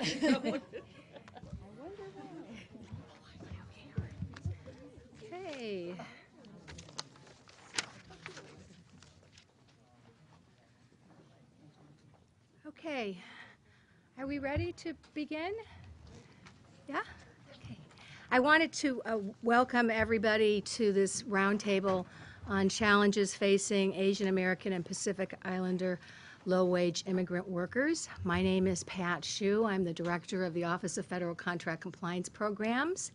I wonder why. Okay. Okay. Are we ready to begin? Yeah? Okay. I wanted to welcome everybody to this roundtable on challenges facing Asian American and Pacific Islander low-wage immigrant workers. My name is Pat Hsu. I'm the director of the Office of Federal Contract Compliance Programs.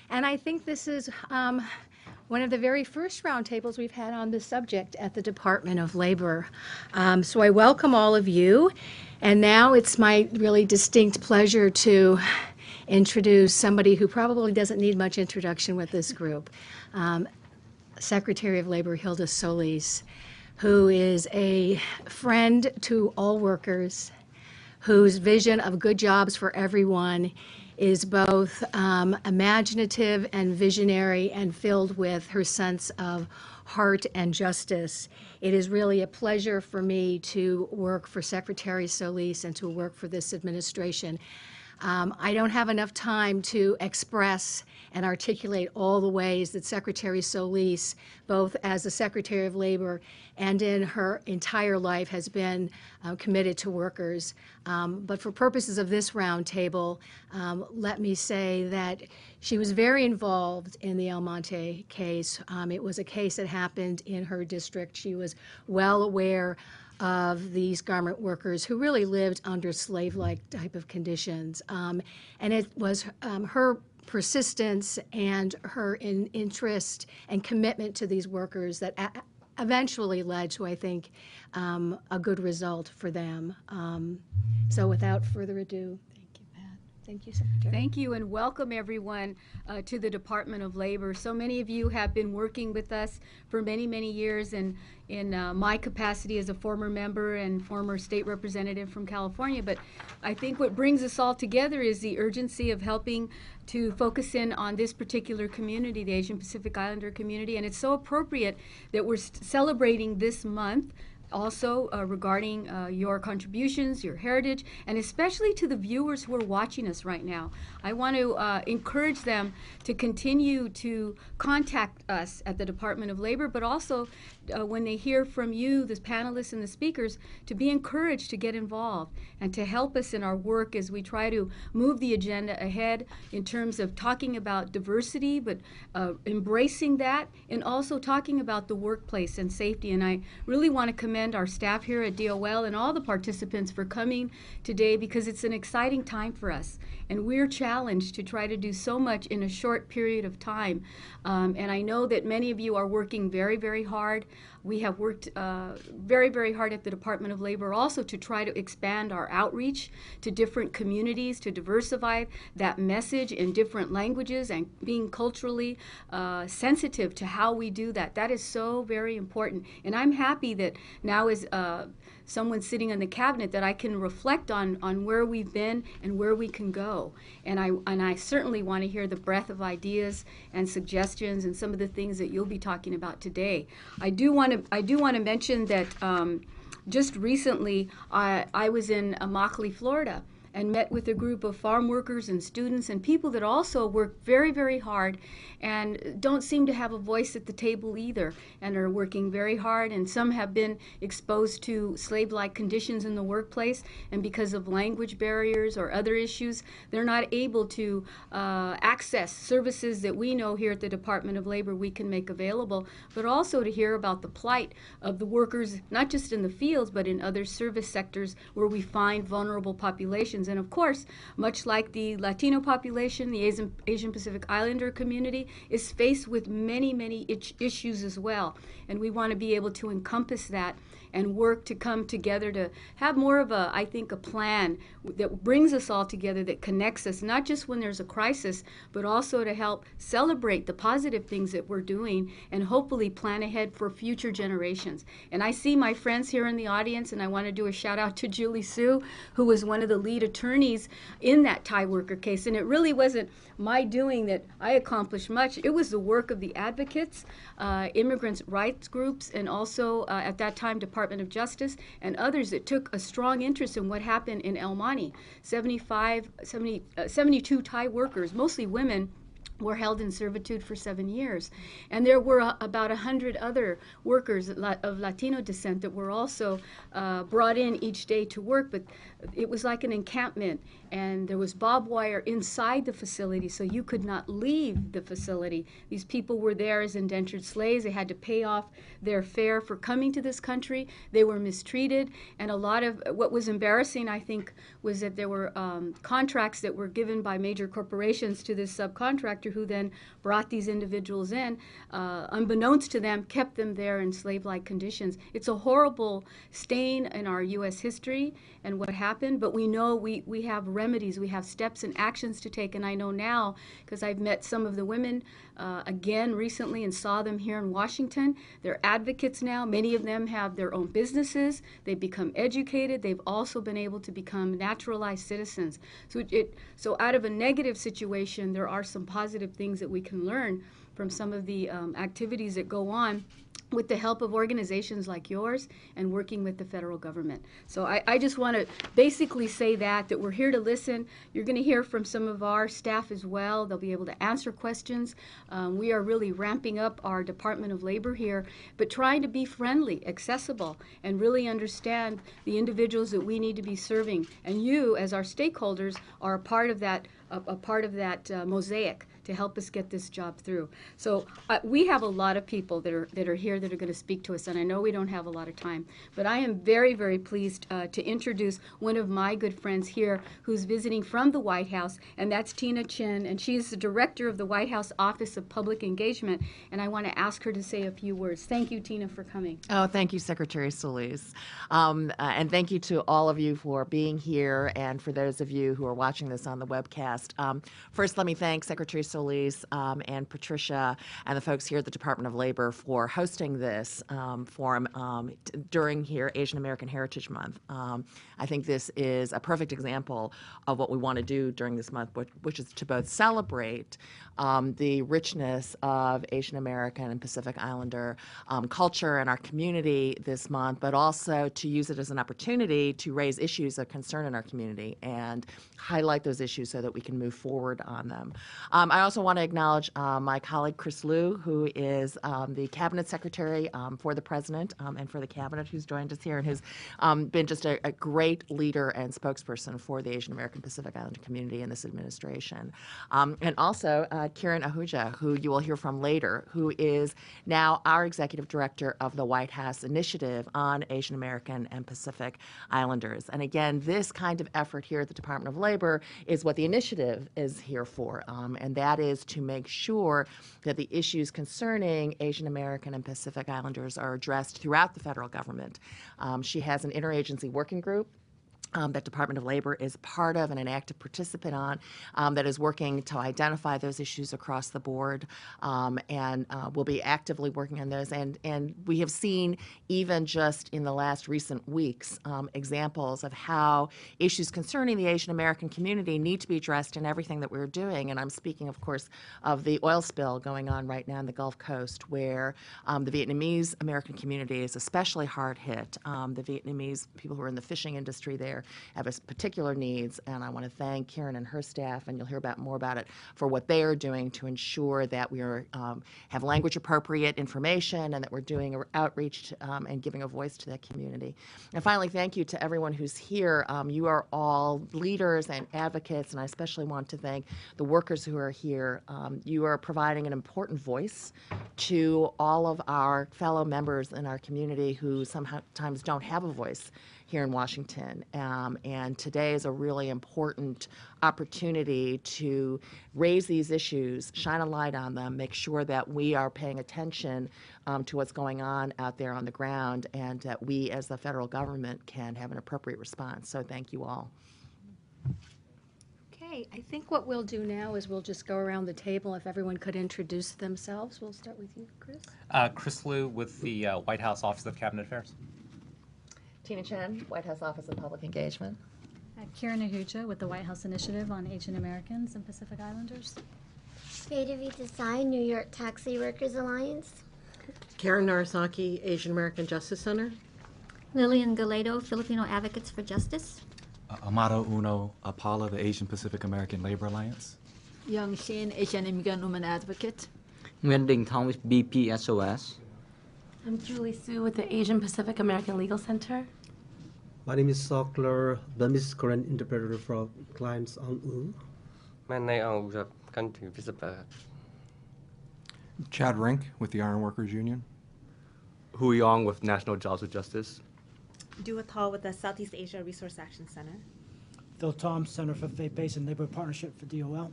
And I think this is one of the very first roundtables we've had on this subject at the Department of Labor. So I welcome all of you. And now it's my really distinct pleasure to introduce somebody who probably doesn't need much introduction with this group, Secretary of Labor Hilda Solis, who is a friend to all workers, whose vision of good jobs for everyone is both imaginative and visionary and filled with her sense of heart and justice. It is really a pleasure for me to work for Secretary Solis and to work for this administration. I don't have enough time to express and articulate all the ways that Secretary Solis, both as the Secretary of Labor and in her entire life, has been committed to workers. But for purposes of this roundtable, let me say that she was very involved in the El Monte case. It was a case that happened in her district. She was well aware of these garment workers who really lived under slave-like type of conditions. And it was her persistence and her interest and commitment to these workers that eventually led to, I think, a good result for them. So without further ado, thank you, Pat. Thank you, Secretary. Thank you, and welcome everyone to the Department of Labor. So many of you have been working with us for many, many years, and in my capacity as a former member and former state representative from California. But I think what brings us all together is the urgency of helping to focus in on this particular community, the Asian Pacific Islander community. And it's so appropriate that we're celebrating this month also regarding your contributions, your heritage, and especially to the viewers who are watching us right now. I want to encourage them to continue to contact us at the Department of Labor, but also when they hear from you, the panelists and the speakers, to be encouraged to get involved and to help us in our work as we try to move the agenda ahead in terms of talking about diversity, but embracing that, and also talking about the workplace and safety. And I really want to commend our staff here at DOL and all the participants for coming today, because it's an exciting time for us. And we're challenged to try to do so much in a short period of time. And I know that many of you are working very, very hard. We have worked very, very hard at the Department of Labor also to try to expand our outreach to different communities, to diversify that message in different languages and being culturally sensitive to how we do that. That is so very important. And I'm happy that now as someone sitting in the cabinet that I can reflect on where we've been and where we can go. And I certainly want to hear the breadth of ideas and suggestions and some of the things that you'll be talking about today. I do want to mention that just recently I was in Immokalee, Florida, and met with a group of farm workers and students and people that also work very, very hard and don't seem to have a voice at the table either, and are working very hard, and some have been exposed to slave-like conditions in the workplace, and because of language barriers or other issues, they're not able to access services that we know here at the Department of Labor we can make available, but also to hear about the plight of the workers, not just in the fields, but in other service sectors where we find vulnerable populations. And of course, much like the Latino population, the Asian Pacific Islander community is faced with many, many issues as well. And we want to be able to encompass that and work to come together to have more of a, I think, a plan that brings us all together, that connects us, not just when there's a crisis, but also to help celebrate the positive things that we're doing and hopefully plan ahead for future generations. And I see my friends here in the audience, and I want to do a shout out to Julie Sue, who was one of the lead attorneys in that Thai worker case. And it really wasn't my doing that I accomplished much. It was the work of the advocates, immigrants' rights groups, and also at that time Department Department of Justice, and others that took a strong interest in what happened in El Monte. 72 Thai workers, mostly women, were held in servitude for 7 years. And there were about 100 other workers of Latino descent that were also brought in each day to work, but it was like an encampment, and there was barbed wire inside the facility, so you could not leave the facility. These people were there as indentured slaves. They had to pay off their fare for coming to this country. They were mistreated, and a lot of what was embarrassing, I think, was that there were contracts that were given by major corporations to this subcontractor who then brought these individuals in, unbeknownst to them, kept them there in slave-like conditions. It's a horrible stain in our U.S. history and what happened, but we know we have remedies, we have steps and actions to take, and I know now, because I've met some of the women again recently and saw them here in Washington. They're advocates now. Many of them have their own businesses. They've become educated. They've also been able to become naturalized citizens. So out of a negative situation, there are some positive things that we can learn from some of the activities that go on with the help of organizations like yours and working with the federal government. So I just want to basically say that we're here to listen. You're going to hear from some of our staff as well. They'll be able to answer questions. We are really ramping up our Department of Labor here, but trying to be friendly, accessible, and really understand the individuals that we need to be serving. And you, as our stakeholders, are a part of that mosaic to help us get this job through. So we have a lot of people that are here that are going to speak to us, and I know we don't have a lot of time, but I am very, very pleased to introduce one of my good friends here who's visiting from the White House, and that's Tina Chin, and she's the director of the White House Office of Public Engagement, and I want to ask her to say a few words. Thank you, Tina, for coming. Oh, thank you, Secretary Solis. And thank you to all of you for being here, and for those of you who are watching this on the webcast. First, let me thank Secretary Solis and Patricia and the folks here at the Department of Labor for hosting this forum during here Asian American Heritage Month. I think this is a perfect example of what we want to do during this month, which is to both celebrate the richness of Asian American and Pacific Islander culture in our community this month, but also to use it as an opportunity to raise issues of concern in our community and highlight those issues so that we can move forward on them. I also want to acknowledge my colleague Chris Liu, who is the Cabinet Secretary for the President and for the Cabinet, who's joined us here and who's been just a great leader and spokesperson for the Asian American Pacific Islander community in this administration. And also Kiran Ahuja, who you will hear from later, who is now our Executive Director of the White House Initiative on Asian American and Pacific Islanders. And again, this kind of effort here at the Department of Labor is what the initiative is here for, and that is to make sure that the issues concerning Asian American and Pacific Islanders are addressed throughout the federal government. She has an interagency working group that Department of Labor is part of and an active participant on that is working to identify those issues across the board, and will be actively working on those. And we have seen, even just in the last recent weeks, examples of how issues concerning the Asian American community need to be addressed in everything that we're doing. And I'm speaking, of course, of the oil spill going on right now in the Gulf Coast, where the Vietnamese American community is especially hard hit. The Vietnamese people who are in the fishing industry there have particular needs, and I want to thank Karen and her staff, and you'll hear more about it, for what they are doing to ensure that we are have language appropriate information and that we're doing outreach and giving a voice to that community. And finally, thank you to everyone who's here. You are all leaders and advocates, and I especially want to thank the workers who are here. You are providing an important voice to all of our fellow members in our community who sometimes don't have a voice here in Washington. And today is a really important opportunity to raise these issues, shine a light on them, make sure that we are paying attention to what's going on out there on the ground, and that we as the federal government can have an appropriate response. So thank you all. Okay, I think what we'll do now is we'll just go around the table. If everyone could introduce themselves. We'll start with you, Chris. Chris Liu with the White House Office of Cabinet Affairs. Tina Chen, White House Office of Public Engagement. Kiran Ahuja with the White House Initiative on Asian Americans and Pacific Islanders. Creativity Design, New York Taxi Workers Alliance. Karen Narasaki, Asian American Justice Center. Lillian Galedo, Filipino Advocates for Justice. Amado Uno Apala, the Asian Pacific American Labor Alliance. Young Shin, Asian Immigrant Women Advocate. Nguyen Ding Thong with BPSOS. I'm Julie Sue with the Asian Pacific American Legal Center. My name is Sokler, Burmese Korean interpreter for clients on U. My name is Country Visitor. Chad Rink with the Iron Workers Union. Hu Yong with National Jobs with Justice. Dua Thal with the Southeast Asia Resource Action Center. Phil Tom, Center for Faith-Based and Labor Partnership for DOL.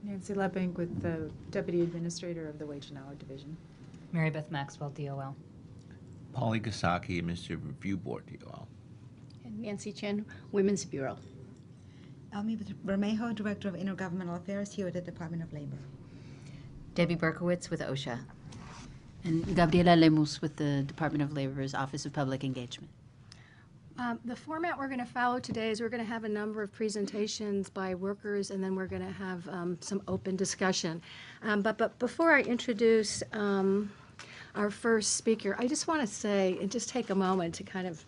Nancy Leppink with the Deputy Administrator of the Wage and Hour Division. Mary Beth Maxwell, DOL. Polly Gasaki, Administrative Review Board, DOL. And Nancy Chen, Women's Bureau. Elmi Bermejo, Director of Intergovernmental Affairs here at the Department of Labor. Debbie Berkowitz with OSHA. And Gabriela Lemus with the Department of Labor's Office of Public Engagement. The format we're going to follow today is we're going to have a number of presentations by workers, and then we're going to have some open discussion. But before I introduce our first speaker, I just want to say, and just take a moment to kind of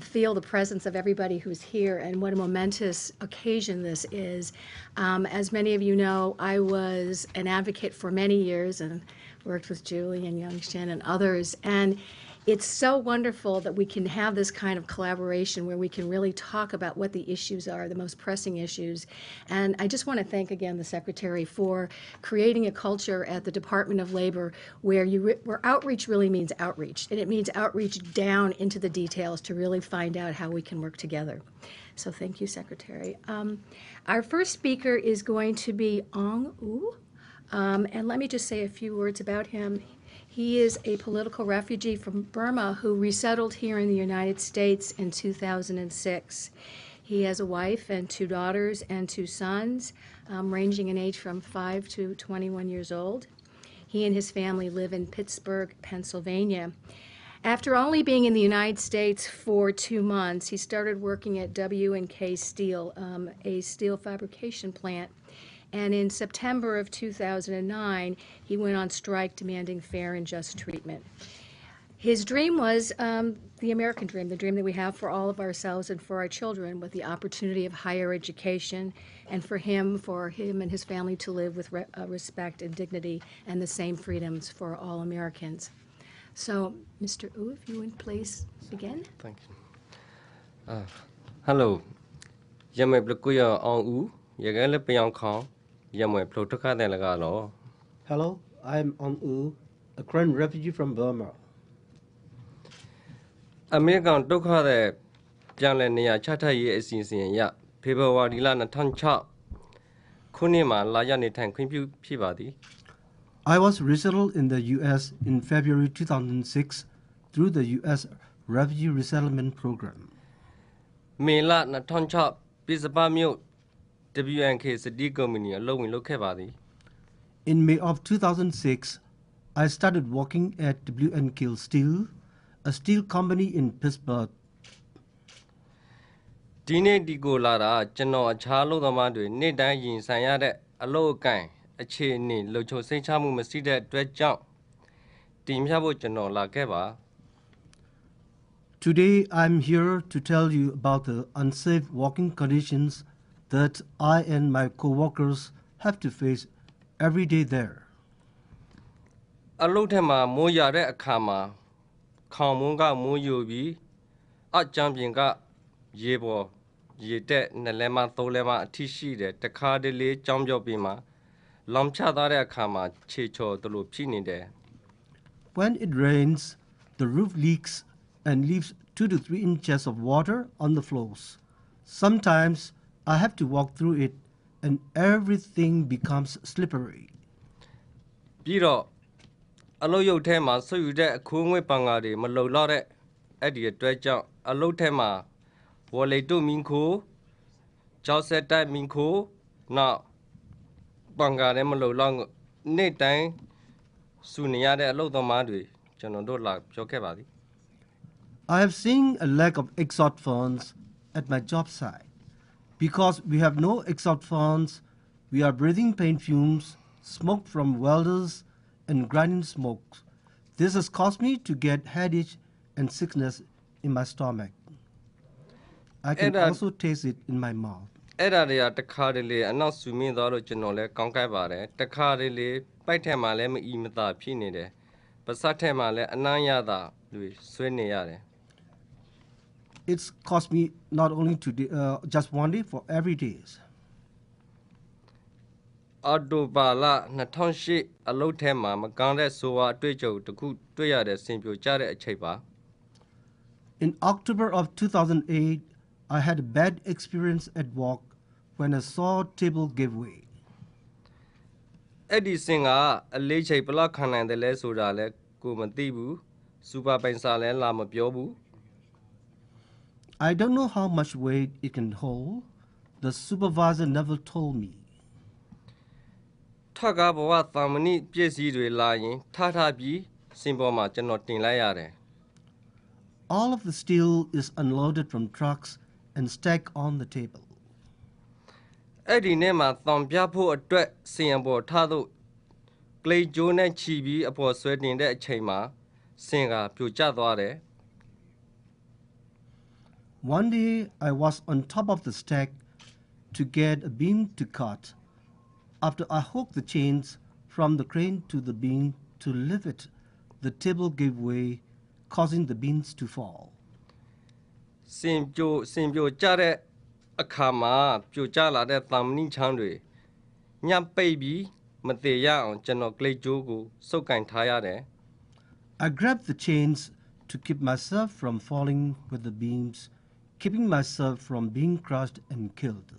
feel the presence of everybody who's here and what a momentous occasion this is. As many of you know, I was an advocate for many years and worked with Julie and Young Shin and others. And it's so wonderful that we can have this kind of collaboration where we can really talk about what the issues are, the most pressing issues. And I just want to thank again the Secretary for creating a culture at the Department of Labor where outreach really means outreach. And it means outreach down into the details to really find out how we can work together. So thank you, Secretary. Our first speaker is going to be Ong U. And let me just say a few words about him. He is a political refugee from Burma who resettled here in the United States in 2006. He has a wife and 2 daughters and 2 sons, ranging in age from 5 to 21 years old. He and his family live in Pittsburgh, Pennsylvania. After only being in the United States for 2 months, he started working at W&K Steel, a steel fabrication plant. And in September of 2009, he went on strike demanding fair and just treatment. His dream was the American dream, the dream that we have for all of ourselves and for our children, with the opportunity of higher education, and for him and his family to live with respect and dignity and the same freedoms for all Americans. So, Mr. U, if you would please begin. Thank you. Hello. Yame Blakuya on U, Yagale Pyong Kong. Hello, I'm Ong U, a Korean refugee from Burma. American Dokha the Pianlania Chata Ye Sinsin Ya, February Lana Tancha, Kunima Layani Tan Quimpu Pivadi. I was resettled in the U.S. in February 2006 through the U.S. Refugee Resettlement Program. Mela Natancha, Bisabamio. W&K company alone in In May of 2006, I started working at W&K Steel, a steel company in Pittsburgh. Dine Digo Lara, General Charlo the Madu, Neda Yin Sayade, a low kind, a chain, Locho Sechamu Masida, Dread Jump. Team Yabo General La Geva. Today, I'm here to tell you about the unsafe working conditions that I and my co-workers have to face every day there. Alotema Moya Akama, Kamunga Moyobi, at Jumpinga, Yebo, Yete, Nelema, Tholema, Tishi, the Cardele, Jambima, Lamchada Akama, Chicho, the Lupini there. When it rains, the roof leaks and leaves 2 to 3 inches of water on the floors. Sometimes I have to walk through it and everything becomes slippery. Biro, Aloyo Tema, so you get a Kungwe Pangadi, Malolore, Eddie Dredger, Alo Tema, Wale do Minko, Jose Dad Minko, now Bangade Malolong, Nathan, Suniade, Alo the Madri, General Dolak, Jokebadi. I have seen a lack of exhaust fans at my job site. Because we have no exhaust fans, we are breathing paint fumes, smoke from welders, and grinding smoke. This has caused me to get headache and sickness in my stomach. I can Edda- also taste it in my mouth. အဲ့ဒါတွေကတစ်ခါတလေအနောက်ဆူမင်းသွားလို့ကျွန်တော်လည်းကောင်းကိုက်ပါတယ်တစ်ခါတလေပိုက်ထက်မှလည်းမအီမသာဖြစ်နေတယ်ပါစတ်ထက်မှလည်းအနမ်းရတာတွေဆွဲနေရတယ် It's cost me not only just one day, for every day. အော်တိုဘာလ2008အလုပ်ထဲမှာမကောင်းတဲ့ဆိုဝါအတွေ့အကြုံတစ်ခုတွေ့ရတဲ့စင်ပြိုကျတဲ့အချိန်ပါ In October of 2008, I had a bad experience at work when a saw table gave way. အဲ့ဒီစင်ကအလေးချိန်ဘယ်လောက်ခံနိုင်တယ်လဲဆိုတာလဲကိုမသိဘူးစူပါပိုင်စာလည်းလာမပြောဘူး I don't know how much weight it can hold. The supervisor never told me. ထပ်ကားဘဝသာမဏိပြည့်စည်တွေလာရင်ထားပြီးစင်ပေါ်မှာကျွန်တော်တင်လိုက်ရတယ် All of the steel is unloaded from trucks and stacked on the table. အဲ့ဒီနေ့မှာတောင်ပြဖို့အတွက်စင်အပေါ်ထားလို့ကလေးကျိုးနဲ့ချီပြီးအပေါ်ဆွဲတင်တဲ့အချိန်မှာစင်ကပြိုကျသွားတယ် One day I was on top of the stack to get a beam to cut. After I hooked the chains from the crane to the beam to lift it, the table gave way, causing the beams to fall. စင်ပြိုကျတဲ့အခါမှာပြိုကျလာတဲ့သာမဏိချမ်းတွေညှပ်ပိတ်ပြီးမတည်ရအောင်ကျွန်တော်ကလေးကျိုးကိုစုပ်ကင်ထားရတယ် I grabbed the chains to keep myself from falling with the beams, keeping myself from being crushed and killed.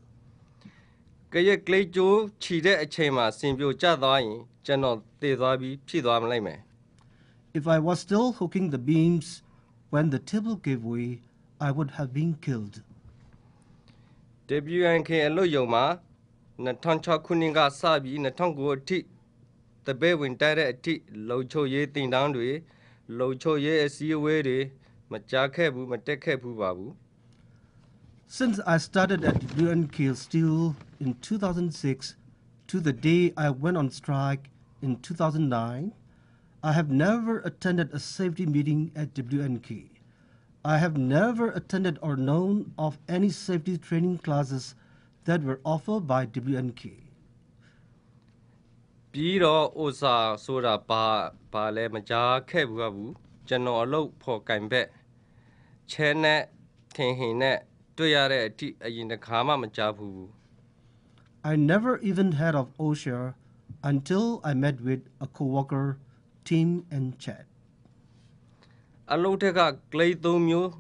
ကရဲ့ကလေးကျိုးခြီတဲ့အချိန်မှာစင်ပြိုကျသွားရင်ကျွန်တော်တည်သွားပြီးဖြည့်သွားမလိုက်မယ် If I was still hooking the beams when the table gave way, I would have been killed. WNK အလို့ယုံမှာ2006ခုနှစ်ကစပြီး2009အထိတပည့်ဝင်တိုက်တဲ့အထိလုံချိုရေးတင်တန်းတွေလုံချိုရေးအစည်းအဝေးတွေမကြားခဲ့ဘူးမတက်ခဲ့ဘူးပါဘူး Since I started at WNK Steel in 2006 to the day I went on strike in 2009, I have never attended a safety meeting at WNK. I have never attended or known of any safety training classes that were offered by WNK. ပြီးတော့ဥစားဆိုတာဘာလဲမကြားခဲ့ဘူးဘူးကျွန်တော်အလုပ်ဖို့ကင်ဘက်ချဲနဲ့ထင်ဟင်နဲ့တွေ့ရတဲ့အထိအရင်တစ်ခါမှမကြားဘူး I never even heard of OSHA until I met with a coworker, Tim and Chad. အလုပ်ထက်ကကလေး၃မျိုး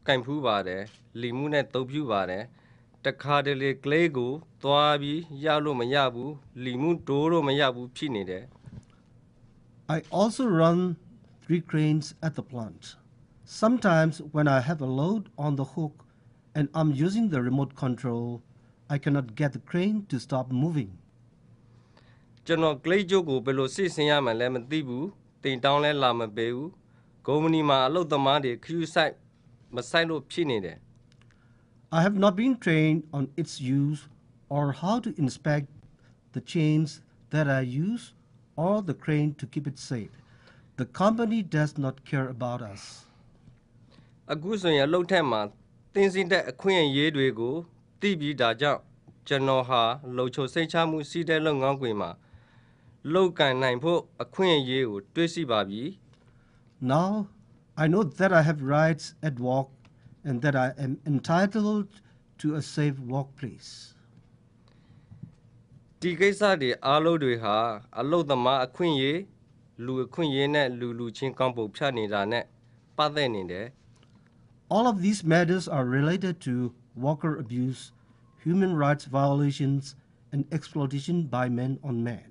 ကင်ဖူးပါတယ်လီမှုနဲ့သုံးဖြူပါတယ်တခါတလေကလေးကိုသွားပြီးရလို့မရဘူးလီမှုတိုးလို့မရဘူးဖြစ်နေတယ် I also run 3 cranes at the plant. Sometimes when I have a load on the hook and I'm using the remote control, I cannot get the crane to stop moving. ကျွန်တော်ကလေးကျိုးကိုဘယ်လိုစစ်ဆင်ရမှန်းလည်းမသိဘူးတင်တောင်းလဲလာမပေးဘူးကုမ္ပဏီမှာအလုပ်သမားတွေခရူးဆိုင်မဆိုင်လို့ဖြစ်နေတယ် I have not been trained on its use or how to inspect the chains that I use or the crane to keep it safe. The company does not care about us. အခုဆိုရင်အလုပ်ထက်မှာတင်းစင်းတဲ့အခွင့်အရေးတွေကိုသိပြီးဒါကြောင့်ကျွန်တော်ဟာလုံချိုစိတ်ချမှုစီးတဲ့လုပ်ငန်းခွင်မှာလုပ်ကန်နိုင်ဖို့အခွင့်အရေးကိုတွေးစီပါပြီ Now I know that I have rights at work and that I am entitled to a safe workplace. ဒီကိစ္စတွေအားလုံးတွေဟာအလုပ်သမားအခွင့်အရေးလူအခွင့်အရေးနဲ့လူချင်းကောင်းပုံဖြတ်နေတာနဲ့ပတ်သက်နေတယ် All of these matters are related to worker abuse, human rights violations, and exploitation by men on men.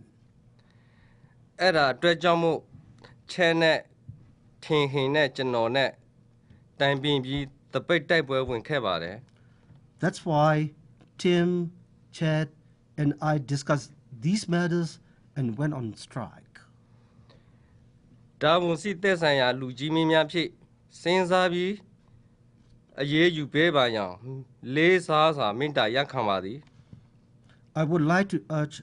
အဲ့ဒါအတွက်ကြောင့်မို့ချဲနဲ့ထင်ဟင်နဲ့ကျွန်တော်နဲ့တိုင်ပင်ပြီးတပိတ်တိုက်ပွဲဝင်ခဲ့ပါတယ် That's why Tim, Chad, and I discussed these matters and went on strike. ဒါဝန်စီသက်ဆိုင်ရာလူကြီးမင်းများဖြစ်စဉ်းစားပြီးအရေးယူပေးပါရန်လေးစားစွာမေတ္တာရပ်ခံပါသည် I would like to urge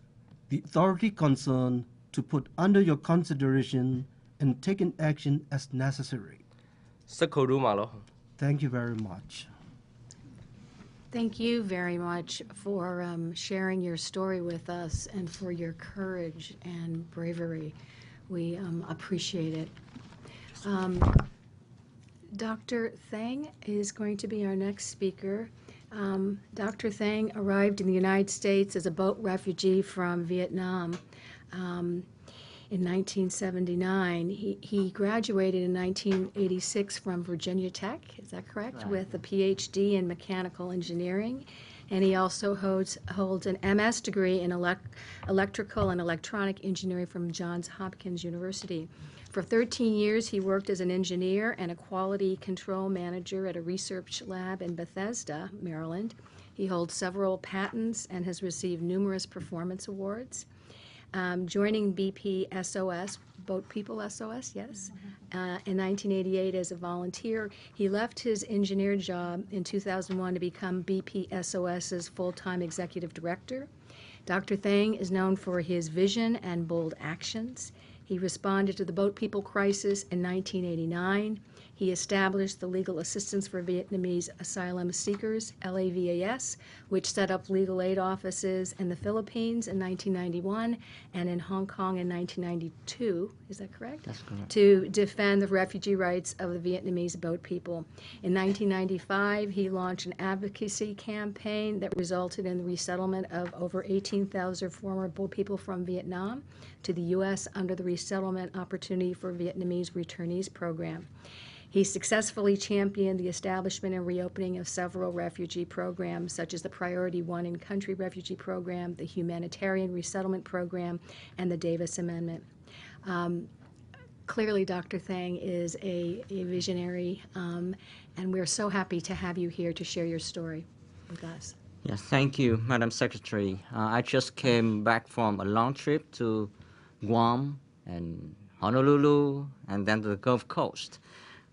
the authority concerned to put under your consideration and take an action as necessary. စက်ခုတို့မှာလို့ Thank you very much. Thank you very much for sharing your story with us and for your courage and bravery. We appreciate it. Dr. Thang is going to be our next speaker. Dr. Thang arrived in the United States as a boat refugee from Vietnam in 1979. He graduated in 1986 from Virginia Tech, is that correct? Right. With a PhD in mechanical engineering. And he also holds an MS degree in electrical and electronic engineering from Johns Hopkins University. For 13 years, he worked as an engineer and a quality control manager at a research lab in Bethesda, Maryland. He holds several patents and has received numerous performance awards. Joining BP SOS, Boat People SOS, yes, in 1988 as a volunteer. He left his engineer job in 2001 to become BP SOS's full-time executive director. Dr. Thang is known for his vision and bold actions. He responded to the Boat People crisis in 1989. He established the Legal Assistance for Vietnamese Asylum Seekers, LAVAS, which set up legal aid offices in the Philippines in 1991 and in Hong Kong in 1992. Is that correct? That's correct. To defend the refugee rights of the Vietnamese boat people. In 1995, he launched an advocacy campaign that resulted in the resettlement of over 18,000 former boat people from Vietnam to the U.S. under the Resettlement Opportunity for Vietnamese Returnees program. He successfully championed the establishment and reopening of several refugee programs, such as the Priority One in Country Refugee Program, the Humanitarian Resettlement Program, and the Davis Amendment. Clearly, Dr. Thang is a visionary, and we're so happy to have you here to share your story with us. Yes, thank you, Madam Secretary. I just came back from a long trip to Guam and Honolulu and then to the Gulf Coast.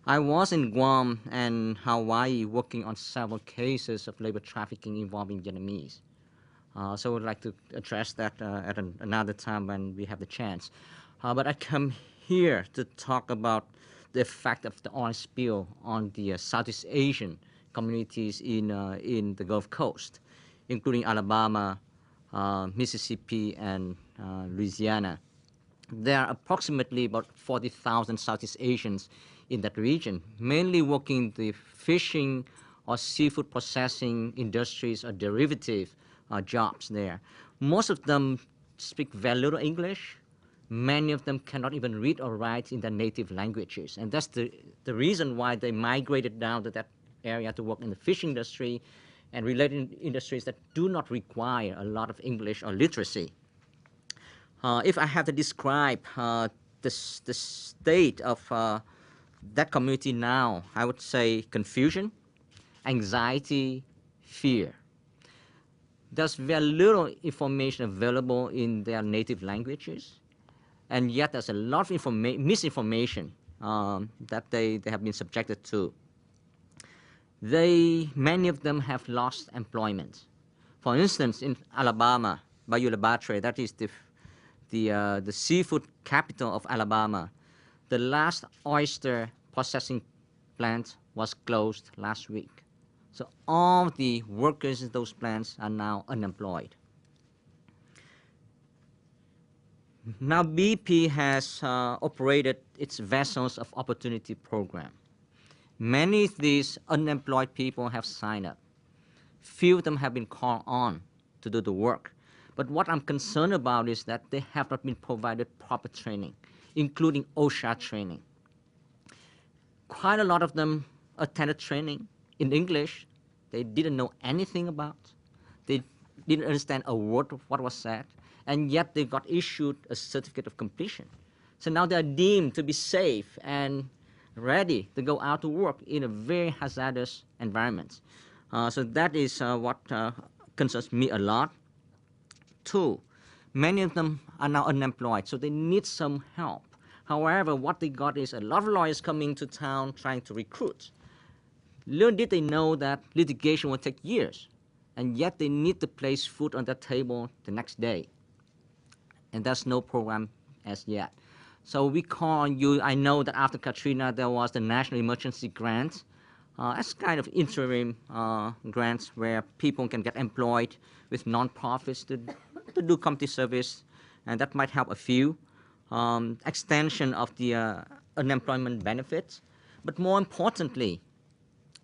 I was in Guam and Hawaii working on several cases of labor trafficking involving Vietnamese. So I would like to address that at another time when we have the chance. But I come here to talk about the effect of the oil spill on the Southeast Asian communities in the Gulf Coast, including Alabama, Mississippi, and Louisiana. There are approximately about 40,000 Southeast Asians in that region, mainly working the fishing or seafood processing industries or derivative jobs there. Most of them speak very little English. Many of them cannot even read or write in their native languages. And that's the reason why they migrated down to that area to work in the fishing industry and related industries that do not require a lot of English or literacy. If I have to describe the state of that community now, I would say confusion, anxiety, fear. There's very little information available in their native languages, and yet there's a lot of misinformation that they have been subjected to. Many of them have lost employment. For instance, in Alabama, Bayou La Batre, that is the seafood capital of Alabama, the last oyster processing plant was closed last week. So all the workers in those plants are now unemployed. Now BP has operated its Vessels of Opportunity program. Many of these unemployed people have signed up. Few of them have been called on to do the work. But what I'm concerned about is that they have not been provided proper training, including OSHA training. Quite a lot of them attended training in English they didn't know anything about. They didn't understand a word of what was said, and yet they got issued a certificate of completion. So now they're deemed to be safe and ready to go out to work in a very hazardous environment. So that is what concerns me a lot. Two, many of them are now unemployed, so they need some help. However, what they got is a lot of lawyers coming to town trying to recruit. Little did they know that litigation will take years, and yet they need to place food on their table the next day. And there's no program as yet. So we call on you. I know that after Katrina, there was the National Emergency Grant as kind of interim grants where people can get employed with nonprofits to do community service, and that might help a few. Extension of the unemployment benefits, but more importantly,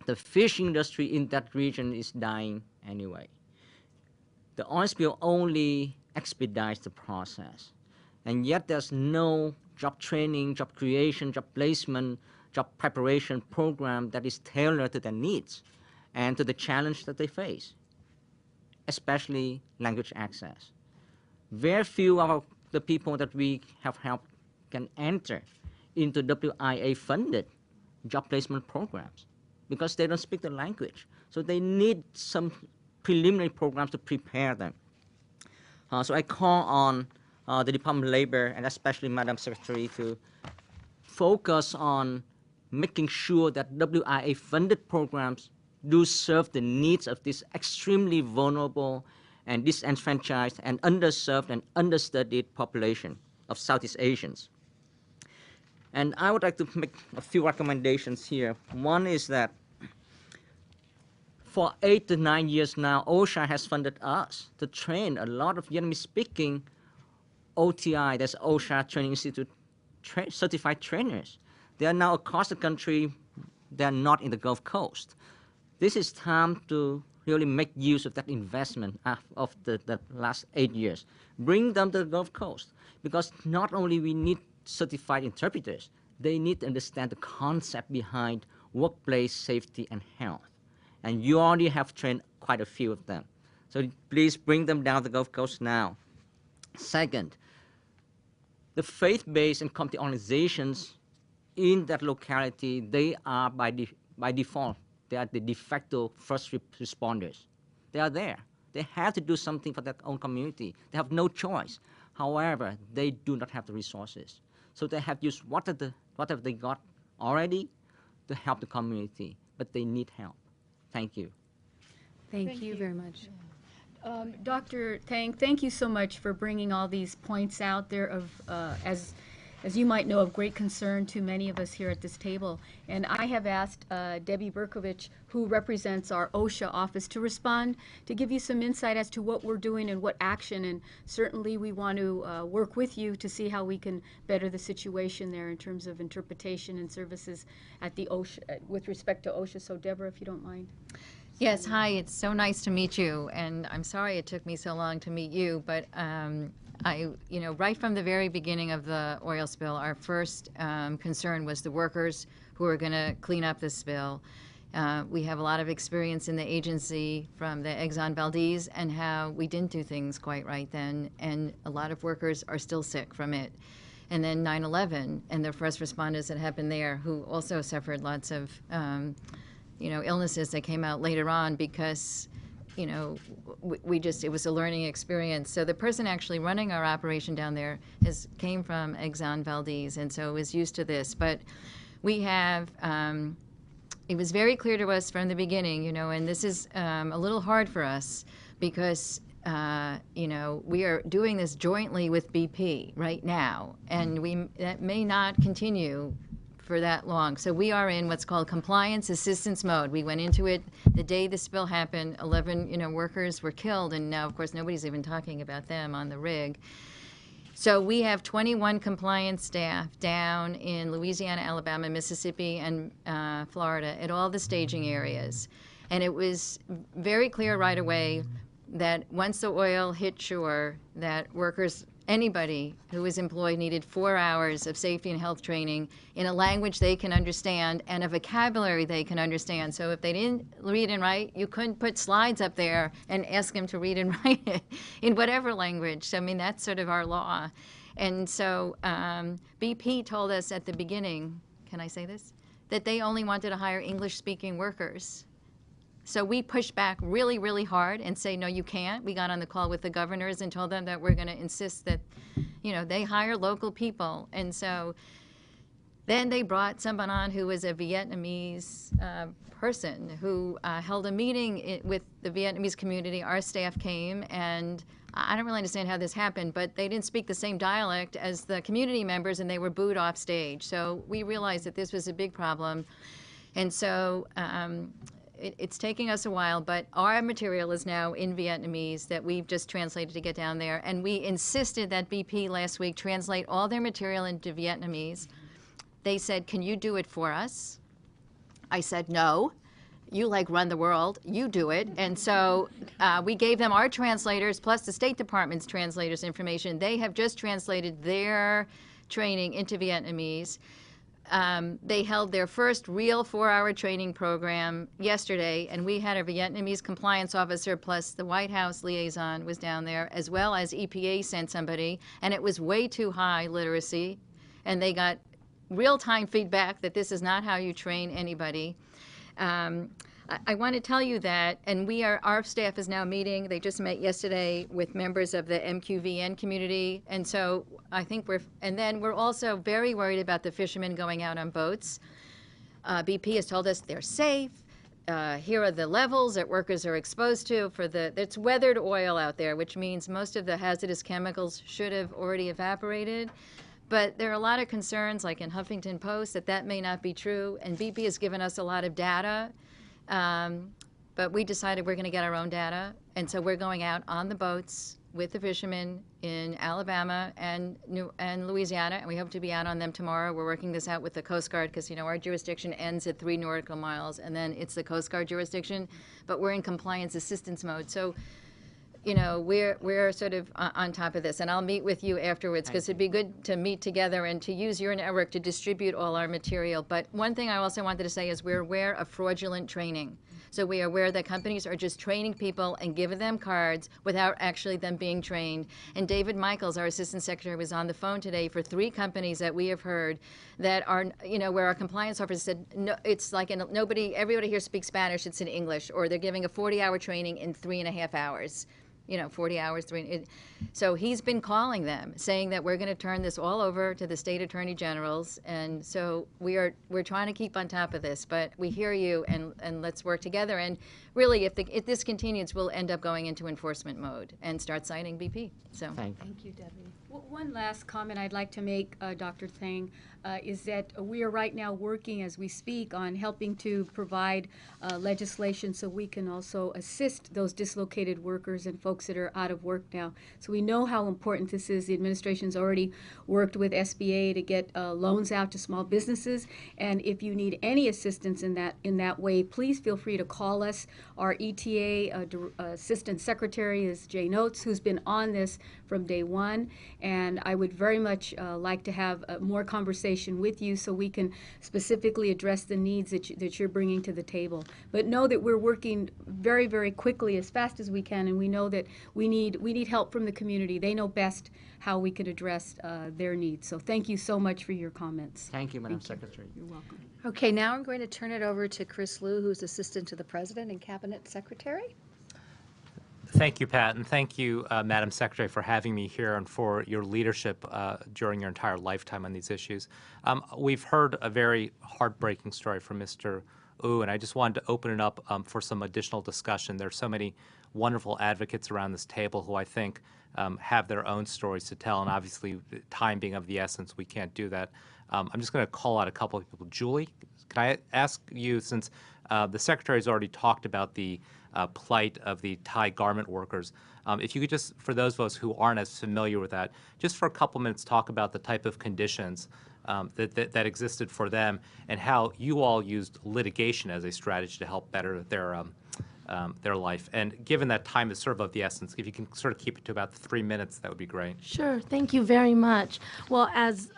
the fishing industry in that region is dying anyway. The oil spill only expedites the process, and yet there's no job training, job creation, job placement, job preparation program that is tailored to their needs and to the challenge that they face, especially language access. Very few of the people that we have helped can enter into WIA-funded job placement programs because they don't speak the language. So they need some preliminary programs to prepare them. So I call on the Department of Labor and especially Madam Secretary to focus on making sure that WIA-funded programs do serve the needs of this extremely vulnerable and disenfranchised and underserved and understudied population of Southeast Asians. And I would like to make a few recommendations here. One is that for 8 to 9 years now, OSHA has funded us to train a lot of Vietnamese-speaking OTI, that's OSHA Training Institute certified trainers. They are now across the country. They are not in the Gulf Coast. This is time to really make use of that investment of the last 8 years. Bring them to the Gulf Coast, because not only we need certified interpreters, they need to understand the concept behind workplace safety and health. And you already have trained quite a few of them. So please bring them down the Gulf Coast now. Second, the faith-based and community organizations in that locality, they are by default, they are the de facto first responders. They are there. They have to do something for their own community. They have no choice. However, they do not have the resources. So they have used whatever they got already to help the community, but they need help. Thank you. Thank you very much. Dr. Tang, thank you so much for bringing all these points out there of, as you might know, of great concern to many of us here at this table. And I have asked Debbie Berkovich, who represents our OSHA office, to respond, to give you some insight as to what we're doing and what action. And certainly we want to work with you to see how we can better the situation there in terms of interpretation and services at the OSHA, with respect to OSHA. So Deborah, if you don't mind. Yes, hi, it's so nice to meet you, and I'm sorry it took me so long to meet you, but right from the very beginning of the oil spill, our first concern was the workers who are going to clean up this spill. We have a lot of experience in the agency from the Exxon Valdez and how we didn't do things quite right then, and a lot of workers are still sick from it. And then 9/11 and the first responders that happened there who also suffered lots of illnesses that came out later on because, it was a learning experience. So the person actually running our operation down there came from Exxon Valdez, and so was used to this. But we have, it was very clear to us from the beginning, and this is a little hard for us because, we are doing this jointly with BP right now, and that may not continue for that long. So we are in what's called compliance assistance mode. We went into it the day the spill happened. 11, workers were killed, and now, of course, nobody's even talking about them on the rig. So we have 21 compliance staff down in Louisiana, Alabama, Mississippi, and Florida at all the staging areas. And it was very clear right away that once the oil hit shore, that workers, anybody who was employed, needed 4 hours of safety and health training in a language they can understand and a vocabulary they can understand. So if they didn't read and write, you couldn't put slides up there and ask them to read and write it in whatever language. So, that's sort of our law. And so BP told us at the beginning, can I say this? That they only wanted to hire English-speaking workers. So we pushed back really, really hard and say, no, you can't. We got on the call with the governors and told them that we're going to insist that, they hire local people. And so then they brought someone on who was a Vietnamese person who held a meeting with the Vietnamese community. Our staff came, and I don't really understand how this happened, but they didn't speak the same dialect as the community members, and they were booed off stage. So we realized that this was a big problem. And so it's taking us a while, but our material is now in Vietnamese that we've just translated to get down there. And we insisted that BP last week translate all their material into Vietnamese. They said, can you do it for us? I said, no. You run the world, you do it. And so we gave them our translators plus the State Department's translators information. They have just translated their training into Vietnamese. They held their first real 4-hour training program yesterday, and we had a Vietnamese compliance officer plus the White House liaison was down there, as well as EPA sent somebody, and it was way too high literacy, and they got real-time feedback that this is not how you train anybody. I want to tell you that, and our staff is now meeting. They just met yesterday with members of the MQVN community, and so I think we're also very worried about the fishermen going out on boats. BP has told us they're safe. Here are the levels that workers are exposed to it's weathered oil out there, which means most of the hazardous chemicals should have already evaporated. But there are a lot of concerns, like in Huffington Post, that may not be true, and BP has given us a lot of data. But we decided we're going to get our own data, and so we're going out on the boats with the fishermen in Alabama and Louisiana, and we hope to be out on them tomorrow. We're working this out with the Coast Guard because, our jurisdiction ends at 3 nautical miles, and then it's the Coast Guard jurisdiction, but we're in compliance assistance mode. So, we're sort of on top of this, and I'll meet with you afterwards because it'd be good to meet together and to use your network to distribute all our material. But one thing I also wanted to say is we're aware of fraudulent training. So we are aware that companies are just training people and giving them cards without actually them being trained. And David Michaels, our Assistant Secretary, was on the phone today for 3 companies that we have heard that are, where our compliance officer said, no, it's like everybody here speaks Spanish, it's in English, or they're giving a 40-hour training in 3.5 hours. 40 hours, so he's been calling them, saying that we're going to turn this all over to the state attorney generals, and so we're trying to keep on top of this. But we hear you, and let's work together. And really, if this continues, we'll end up going into enforcement mode and start citing BP. So thank you, Debbie. One last comment I'd like to make, Dr. Thang, is that we are right now working as we speak on helping to provide legislation so we can also assist those dislocated workers and folks that are out of work now. So we know how important this is. The administration's already worked with SBA to get loans out to small businesses, and if you need any assistance in that way, please feel free to call us. Our ETA Assistant Secretary is Jay Notes, who's been on this from day one, and I would very much like to have more conversation with you so we can specifically address the needs that you're bringing to the table. But know that we're working very, very quickly, as fast as we can, and we know that we need help from the community. They know best how we can address their needs. So thank you so much for your comments. Thank you, Madam Secretary. You're welcome. Okay, now I'm going to turn it over to Chris Liu, who's Assistant to the President and Cabinet Secretary. Thank you, Pat, and thank you, Madam Secretary, for having me here and for your leadership during your entire lifetime on these issues. We've heard a very heartbreaking story from Mr. Wu, and I just wanted to open it up for some additional discussion. There are so many wonderful advocates around this table who I think have their own stories to tell, and obviously, time being of the essence, we can't do that. I'm just going to call out a couple of people. Julie, can I ask you, since the Secretary has already talked about the plight of the Thai garment workers, if you could just, for those of us who aren't as familiar with that, just for a couple minutes talk about the type of conditions that existed for them and how you all used litigation as a strategy to help better their life. And given that time is sort of the essence, if you can sort of keep it to about 3 minutes, that would be great. Sure. Thank you very much. Well, as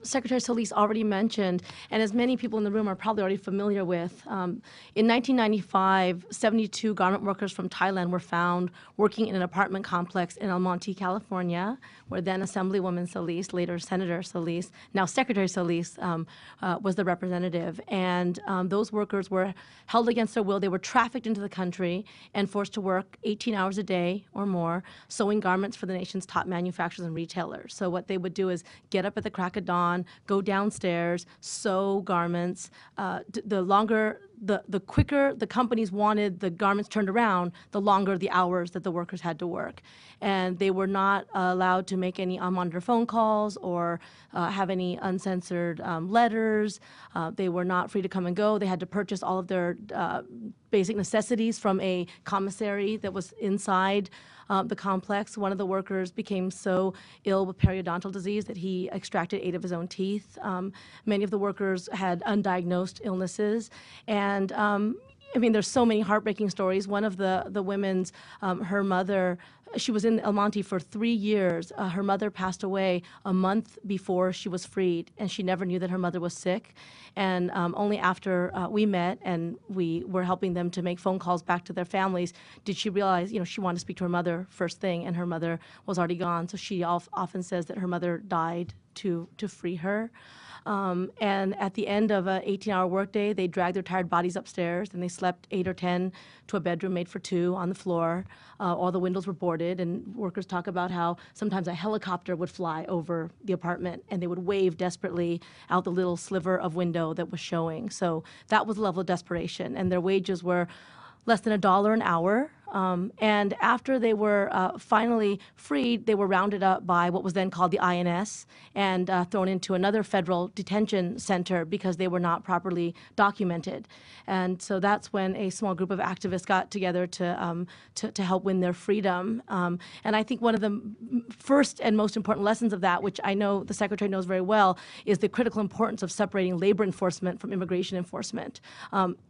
Secretary Solis already mentioned, and as many people in the room are probably already familiar with, in 1995, 72 garment workers from Thailand were found working in an apartment complex in El Monte, California, where then Assemblywoman Solis, later Senator Solis, now Secretary Solis, was the representative. And those workers were held against their will. They were trafficked into the country and forced to work 18 hours a day or more, sewing garments for the nation's top manufacturers and retailers. So what they would do is get up at the crack of dawn, go downstairs, sew garments. The longer the quicker the companies wanted the garments turned around, the longer the hours that the workers had to work. And they were not allowed to make any unmonitored phone calls or have any uncensored letters. They were not free to come and go. They had to purchase all of their basic necessities from a commissary that was inside the complex. One of the workers became so ill with periodontal disease that he extracted 8 of his own teeth. Many of the workers had undiagnosed illnesses. And I mean, there's so many heartbreaking stories. One of the women's, her mother, she was in El Monte for 3 years. Her mother passed away a month before she was freed, and she never knew that her mother was sick. And only after we met and we were helping them to make phone calls back to their families did she realize, she wanted to speak to her mother first thing, and her mother was already gone. So she often says that her mother died to free her. And at the end of an 18-hour workday, they dragged their tired bodies upstairs, and they slept 8 or 10 to a bedroom made for 2 on the floor. All the windows were boarded, and workers talk about how sometimes a helicopter would fly over the apartment, and they would wave desperately out the little sliver of window that was showing. So that was the level of desperation, and their wages were less than $1 an hour. And after they were finally freed, they were rounded up by what was then called the INS and thrown into another federal detention center because they were not properly documented. And so that's when a small group of activists got together to help win their freedom. And I think one of the first and most important lessons of that, which I know the Secretary knows very well, is the critical importance of separating labor enforcement from immigration enforcement.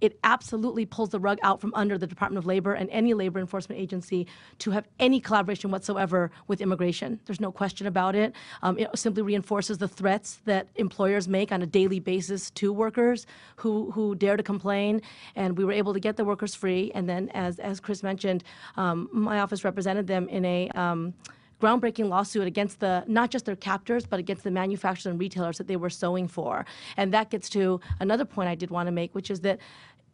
It absolutely pulls the rug out from under the Department of Labor and any labor enforcement agency to have any collaboration whatsoever with immigration. There's no question about it. It simply reinforces the threats that employers make on a daily basis to workers who dare to complain. And we were able to get the workers free. And then, as Chris mentioned, my office represented them in a groundbreaking lawsuit against not just their captors, but against the manufacturers and retailers that they were sewing for. And that gets to another point I did want to make, which is that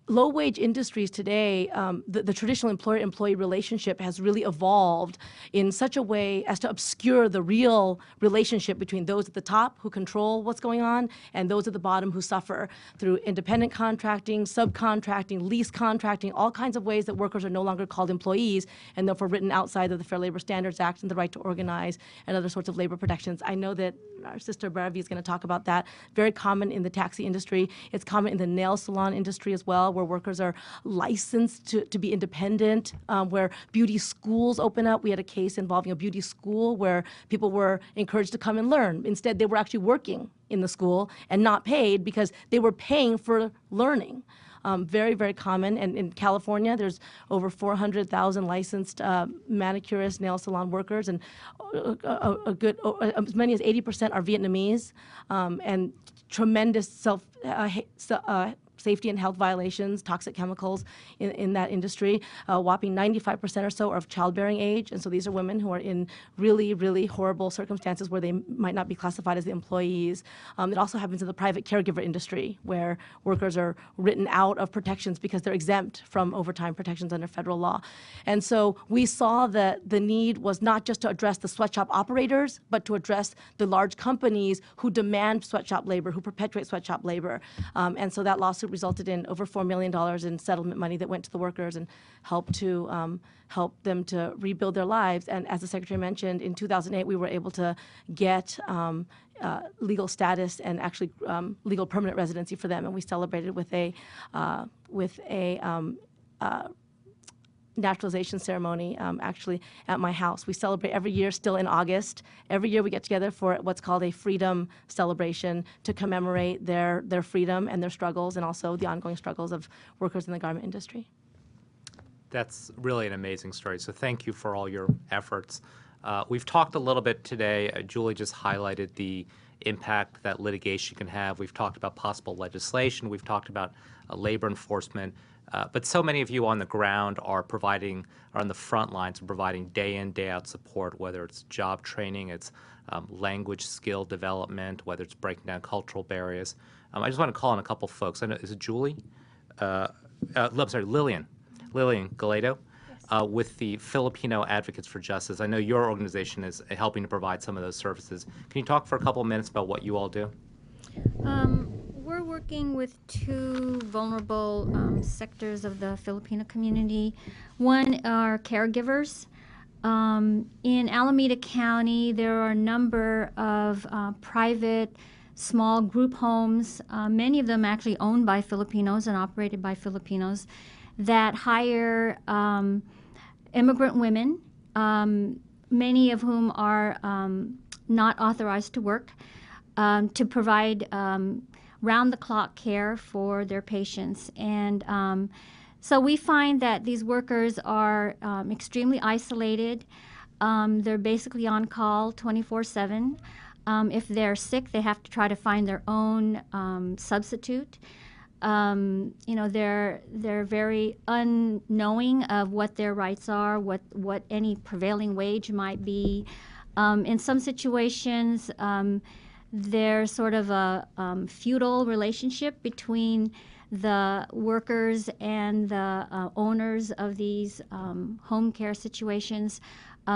low-wage industries today, the traditional employer-employee relationship has really evolved in such a way as to obscure the real relationship between those at the top who control what's going on and those at the bottom who suffer through independent contracting, subcontracting, lease contracting, all kinds of ways that workers are no longer called employees and therefore written outside of the Fair Labor Standards Act and the right to organize and other sorts of labor protections. I know that our sister Baravi is going to talk about that. Very common in the taxi industry. It's common in the nail salon industry as well, where workers are licensed to be independent, where beauty schools open up. We had a case involving a beauty school where people were encouraged to come and learn. Instead, they were actually working in the school and not paid because they were paying for learning. Very, very common. And in California, there's over 400,000 licensed manicurists, nail salon workers, and as many as 80% are Vietnamese, and tremendous safety and health violations, toxic chemicals in that industry. Whopping 95% or so are of childbearing age. And so these are women who are in really, really horrible circumstances where they might not be classified as the employees. It also happens in the private caregiver industry where workers are written out of protections because they're exempt from overtime protections under federal law. And so we saw that the need was not just to address the sweatshop operators, but to address the large companies who demand sweatshop labor, who perpetuate sweatshop labor. And so that lawsuit resulted in over $4 million in settlement money that went to the workers and helped them to rebuild their lives. And as the Secretary mentioned, in 2008, we were able to get legal status and actually legal permanent residency for them. And we celebrated with a naturalization ceremony actually at my house. We celebrate every year, still in August. Every year we get together for what's called a freedom celebration to commemorate their freedom and their struggles and also the ongoing struggles of workers in the garment industry. That's really an amazing story. So thank you for all your efforts. We've talked a little bit today. Julie just highlighted the impact that litigation can have. We've talked about possible legislation. We've talked about labor enforcement. But so many of you on the ground are on the front lines and providing day in, day out support, whether it's job training, it's language skill development, whether it's breaking down cultural barriers. I just want to call on a couple folks. I know, is it Julie? I'm sorry, Lillian Galedo with the Filipino Advocates for Justice. I know your organization is helping to provide some of those services. Can you talk for a couple of minutes about what you all do? We're working with two vulnerable sectors of the Filipino community. One are caregivers. In Alameda County, there are a number of private small group homes, many of them actually owned by Filipinos and operated by Filipinos, that hire immigrant women, many of whom are not authorized to work, to provide round-the-clock care for their patients. And so we find that these workers are extremely isolated. They're basically on call 24/7. If they're sick, they have to try to find their own substitute. You know, they're very unknowing of what their rights are, what any prevailing wage might be. In some situations, there's sort of a feudal relationship between the workers and the owners of these home care situations.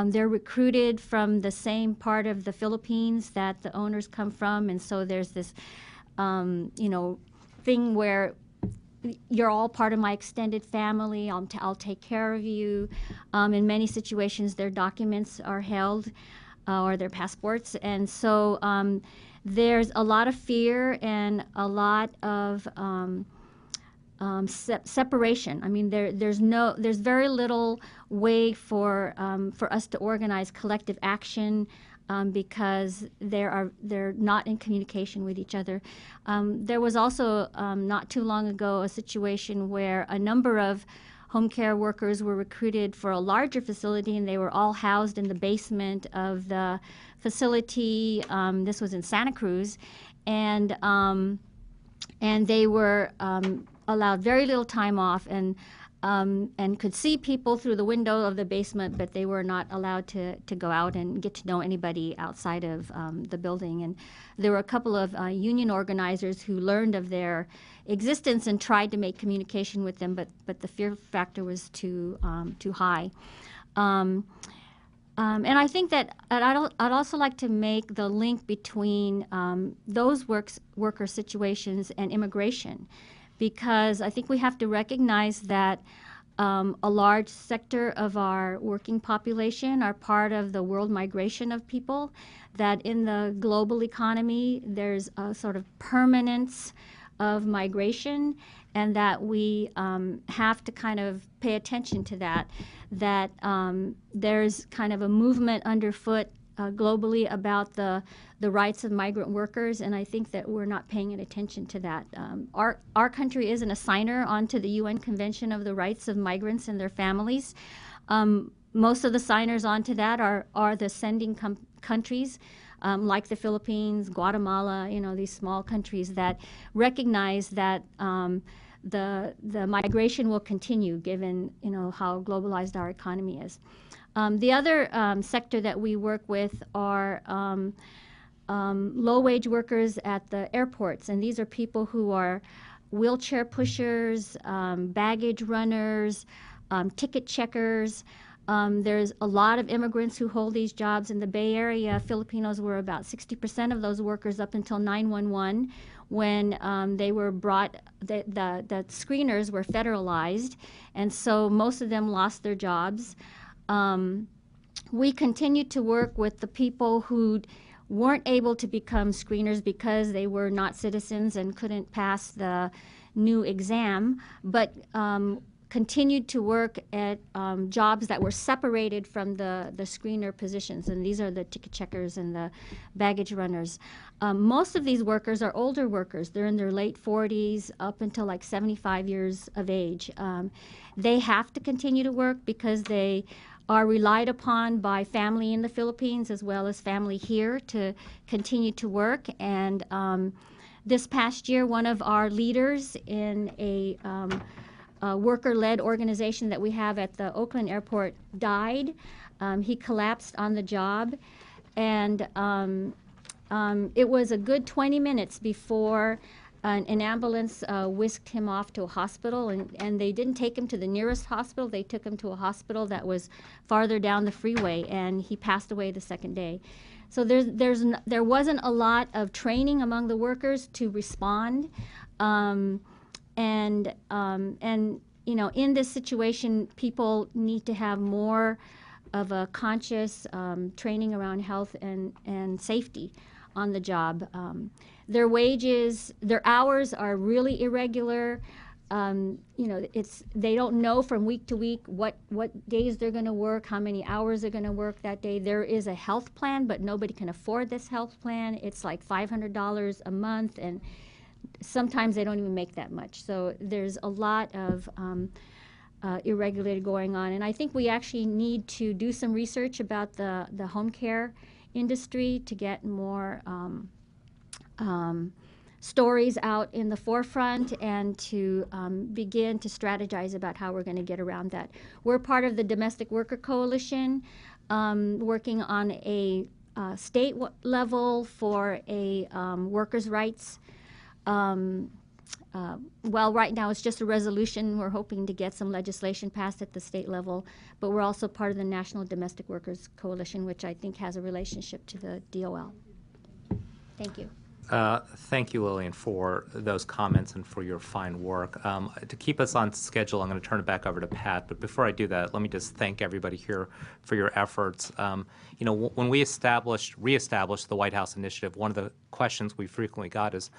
They're recruited from the same part of the Philippines that the owners come from, and so there's this, you know, thing where you're all part of my extended family. I'll take care of you. In many situations, their documents are held, or their passports, and so there's a lot of fear and a lot of separation. I mean, there's very little way for us to organize collective action because they're not in communication with each other. There was also not too long ago a situation where a number of home care workers were recruited for a larger facility, and they were all housed in the basement of the facility. This was in Santa Cruz, and they were allowed very little time off, and could see people through the window of the basement, but they were not allowed to go out and get to know anybody outside of the building. And there were a couple of union organizers who learned of their existence and tried to make communication with them, but the fear factor was too high. And I think that I'd also like to make the link between those worker situations and immigration, because I think we have to recognize that a large sector of our working population are part of the world migration of people, that in the global economy there's a sort of permanence of migration, and that we have to kind of pay attention to that, there's kind of a movement underfoot globally about the rights of migrant workers, and I think that we're not paying any attention to that. Our country isn't a signer onto the UN Convention of the Rights of Migrants and their Families. Most of the signers onto that are the sending countries, like the Philippines, Guatemala, you know, these small countries that recognize that the migration will continue given, you know, how globalized our economy is. The other sector that we work with are low-wage workers at the airports, and these are people who are wheelchair pushers, baggage runners, ticket checkers. There's a lot of immigrants who hold these jobs in the Bay Area. Filipinos were about 60% of those workers up until 911, when they were brought, the screeners were federalized, and so most of them lost their jobs. We continued to work with the people who weren't able to become screeners because they were not citizens and couldn't pass the new exam, but continued to work at jobs that were separated from the screener positions, and these are the ticket checkers and the baggage runners. Most of these workers are older workers. They're in their late 40s up until like 75 years of age. They have to continue to work because they are relied upon by family in the Philippines as well as family here to continue to work. And this past year, one of our leaders in a worker-led organization that we have at the Oakland airport died. He collapsed on the job, and it was a good 20 minutes before an ambulance whisked him off to a hospital, and they didn't take him to the nearest hospital. They took him to a hospital that was farther down the freeway, and he passed away the second day. So there wasn't a lot of training among the workers to respond, and you know, in this situation, people need to have more of a conscious training around health and safety on the job. Their wages, their hours are really irregular. You know, they don't know from week to week what days they're going to work, how many hours they're going to work that day. There is a health plan, but nobody can afford this health plan. It's like $500 a month, and sometimes they don't even make that much. So there's a lot of irregularity going on, and I think we actually need to do some research about the home care industry to get more stories out in the forefront and to begin to strategize about how we're going to get around that. We're part of the Domestic Worker Coalition, working on a state level for a workers' rights. Well, right now it's just a resolution. We're hoping to get some legislation passed at the state level, but we're also part of the National Domestic Workers Coalition, which I think has a relationship to the DOL. Thank you. Thank you, Lillian, for those comments and for your fine work. To keep us on schedule, I'm going to turn it back over to Pat. But before I do that, let me just thank everybody here for your efforts. You know, when we reestablished the White House initiative, one of the questions we frequently got is,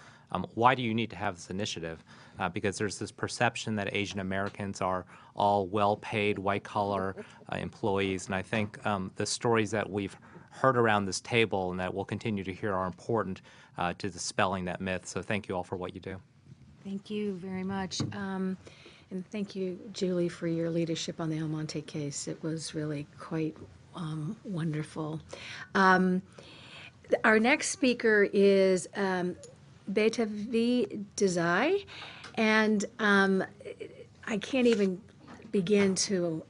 why do you need to have this initiative? Because there's this perception that Asian Americans are all well-paid, white-collar employees. And I think the stories that we've heard around this table and that we'll continue to hear are important to dispelling that myth. So thank you all for what you do. Thank you very much. And thank you, Julie, for your leadership on the El Monte case. It was really quite wonderful. Our next speaker is Betavi Desai, and I can't even begin to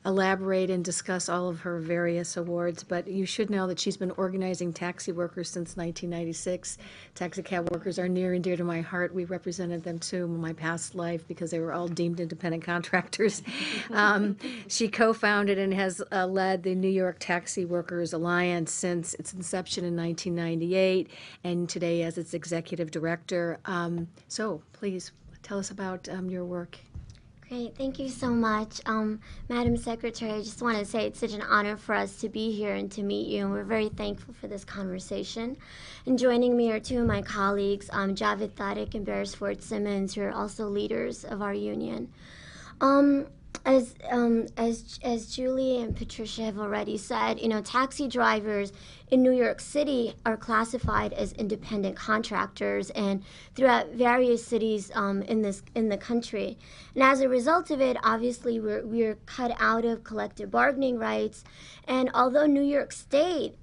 elaborate and discuss all of her various awards, but you should know that she's been organizing taxi workers since 1996. Taxi cab workers are near and dear to my heart. We represented them too in my past life because they were all deemed independent contractors. She co-founded and has led the New York Taxi Workers Alliance since its inception in 1998, and today as its executive director. So please tell us about your work. Great, thank you so much. Madam Secretary, I just want to say it's such an honor for us to be here and to meet you, and we're very thankful for this conversation. And joining me are two of my colleagues, Javed Tariq and Beresford Simmons, who are also leaders of our union. As Julie and Patricia have already said, you know, taxi drivers in New York City are classified as independent contractors and throughout various cities in the country. And as a result of it, obviously we're cut out of collective bargaining rights. And although New York State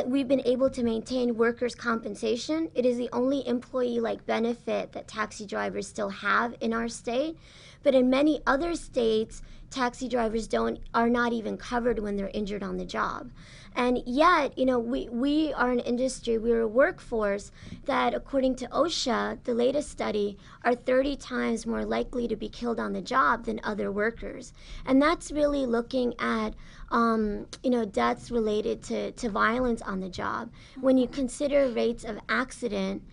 we've been able to maintain workers' compensation, it is the only employee-like benefit that taxi drivers still have in our state. But in many other states, taxi drivers are not even covered when they're injured on the job. And yet, you know, we are an industry, we're a workforce that, according to OSHA, the latest study, are 30 times more likely to be killed on the job than other workers. And that's really looking at you know, deaths related to violence on the job. When you consider rates of accident,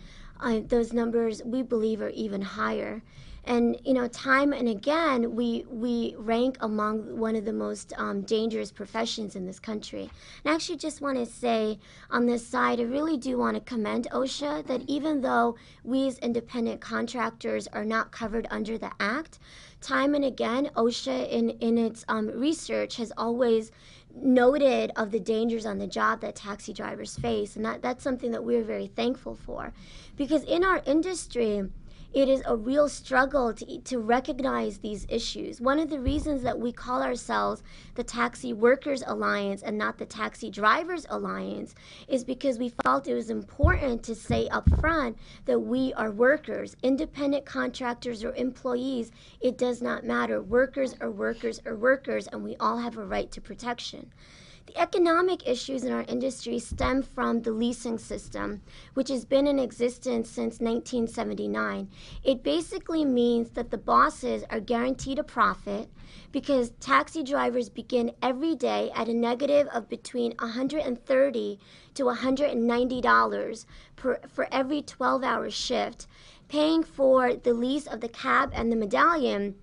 those numbers, we believe, are even higher. And, you know, time and again, we rank among one of the most dangerous professions in this country. And I actually just want to say on this side, I really do want to commend OSHA that even though we as independent contractors are not covered under the Act, time and again, OSHA in its research has always noted of the dangers on the job that taxi drivers face. And that's something that we're very thankful for. Because in our industry, it is a real struggle to recognize these issues. One of the reasons that we call ourselves the Taxi Workers Alliance and not the Taxi Drivers Alliance is because we felt it was important to say up front that we are workers, independent contractors or employees. It does not matter. Workers are workers are workers, and we all have a right to protection. The economic issues in our industry stem from the leasing system, which has been in existence since 1979. It basically means that the bosses are guaranteed a profit because taxi drivers begin every day at a negative of between $130 to $190 for every 12-hour shift, paying for the lease of the cab and the medallion,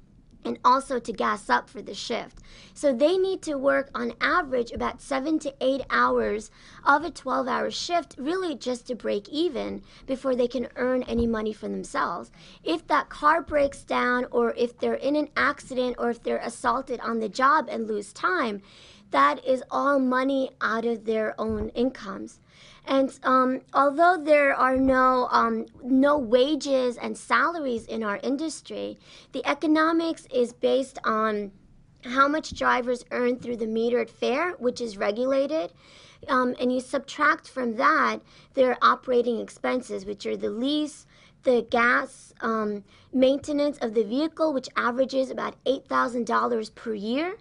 and also to gas up for the shift. So they need to work on average about 7 to 8 hours of a 12-hour shift, really just to break even before they can earn any money for themselves. If that car breaks down, or if they're in an accident, or if they're assaulted on the job and lose time, that is all money out of their own incomes. And although there are no wages and salaries in our industry, the economics is based on how much drivers earn through the metered fare, which is regulated. And you subtract from that their operating expenses, which are the lease, the gas, maintenance of the vehicle, which averages about $8,000 per year,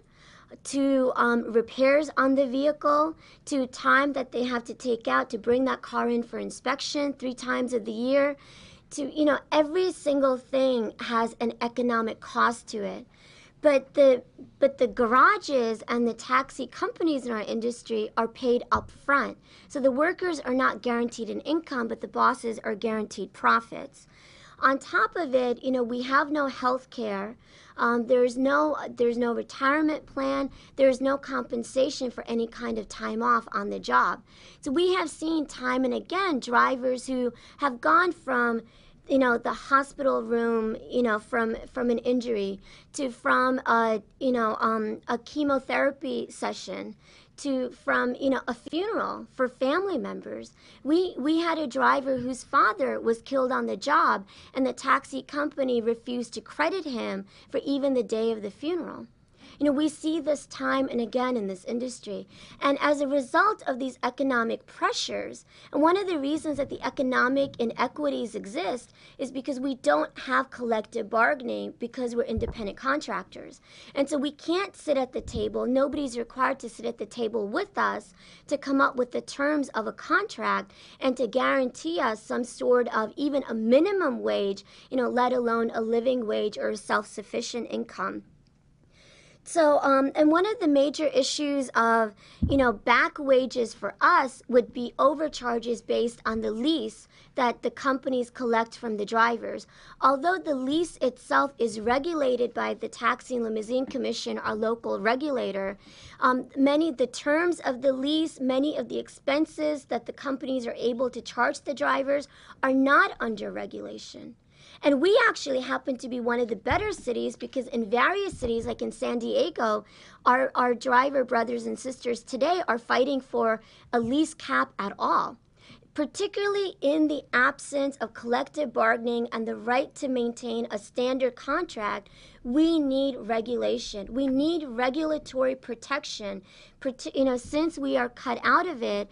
to repairs on the vehicle, to time that they have to take out to bring that car in for inspection 3 times of the year, to, every single thing has an economic cost to it. But the garages and the taxi companies in our industry are paid up front. So the workers are not guaranteed an income, but the bosses are guaranteed profits. On top of it, we have no health care. There's no retirement plan. There's no compensation for any kind of time off on the job. So we have seen time and again drivers who have gone from the hospital room, from an injury, to from a chemotherapy session, to from a funeral for family members. We had a driver whose father was killed on the job, and the taxi company refused to credit him for even the day of the funeral. We see this time and again in this industry. And as a result of these economic pressures, and one of the reasons that the economic inequities exist is because we don't have collective bargaining because we're independent contractors. And so we can't sit at the table. Nobody's required to sit at the table with us to come up with the terms of a contract and to guarantee us some sort of even a minimum wage, let alone a living wage or a self-sufficient income. So, and one of the major issues of, back wages for us would be overcharges based on the lease that the companies collect from the drivers. Although the lease itself is regulated by the Taxi and Limousine Commission, our local regulator, the terms of the lease, many of the expenses that the companies are able to charge the drivers are not under regulation. And we actually happen to be one of the better cities because in various cities, like in San Diego, our driver brothers and sisters today are fighting for a lease cap at all. Particularly in the absence of collective bargaining and the right to maintain a standard contract, we need regulation. We need regulatory protection, since we are cut out of it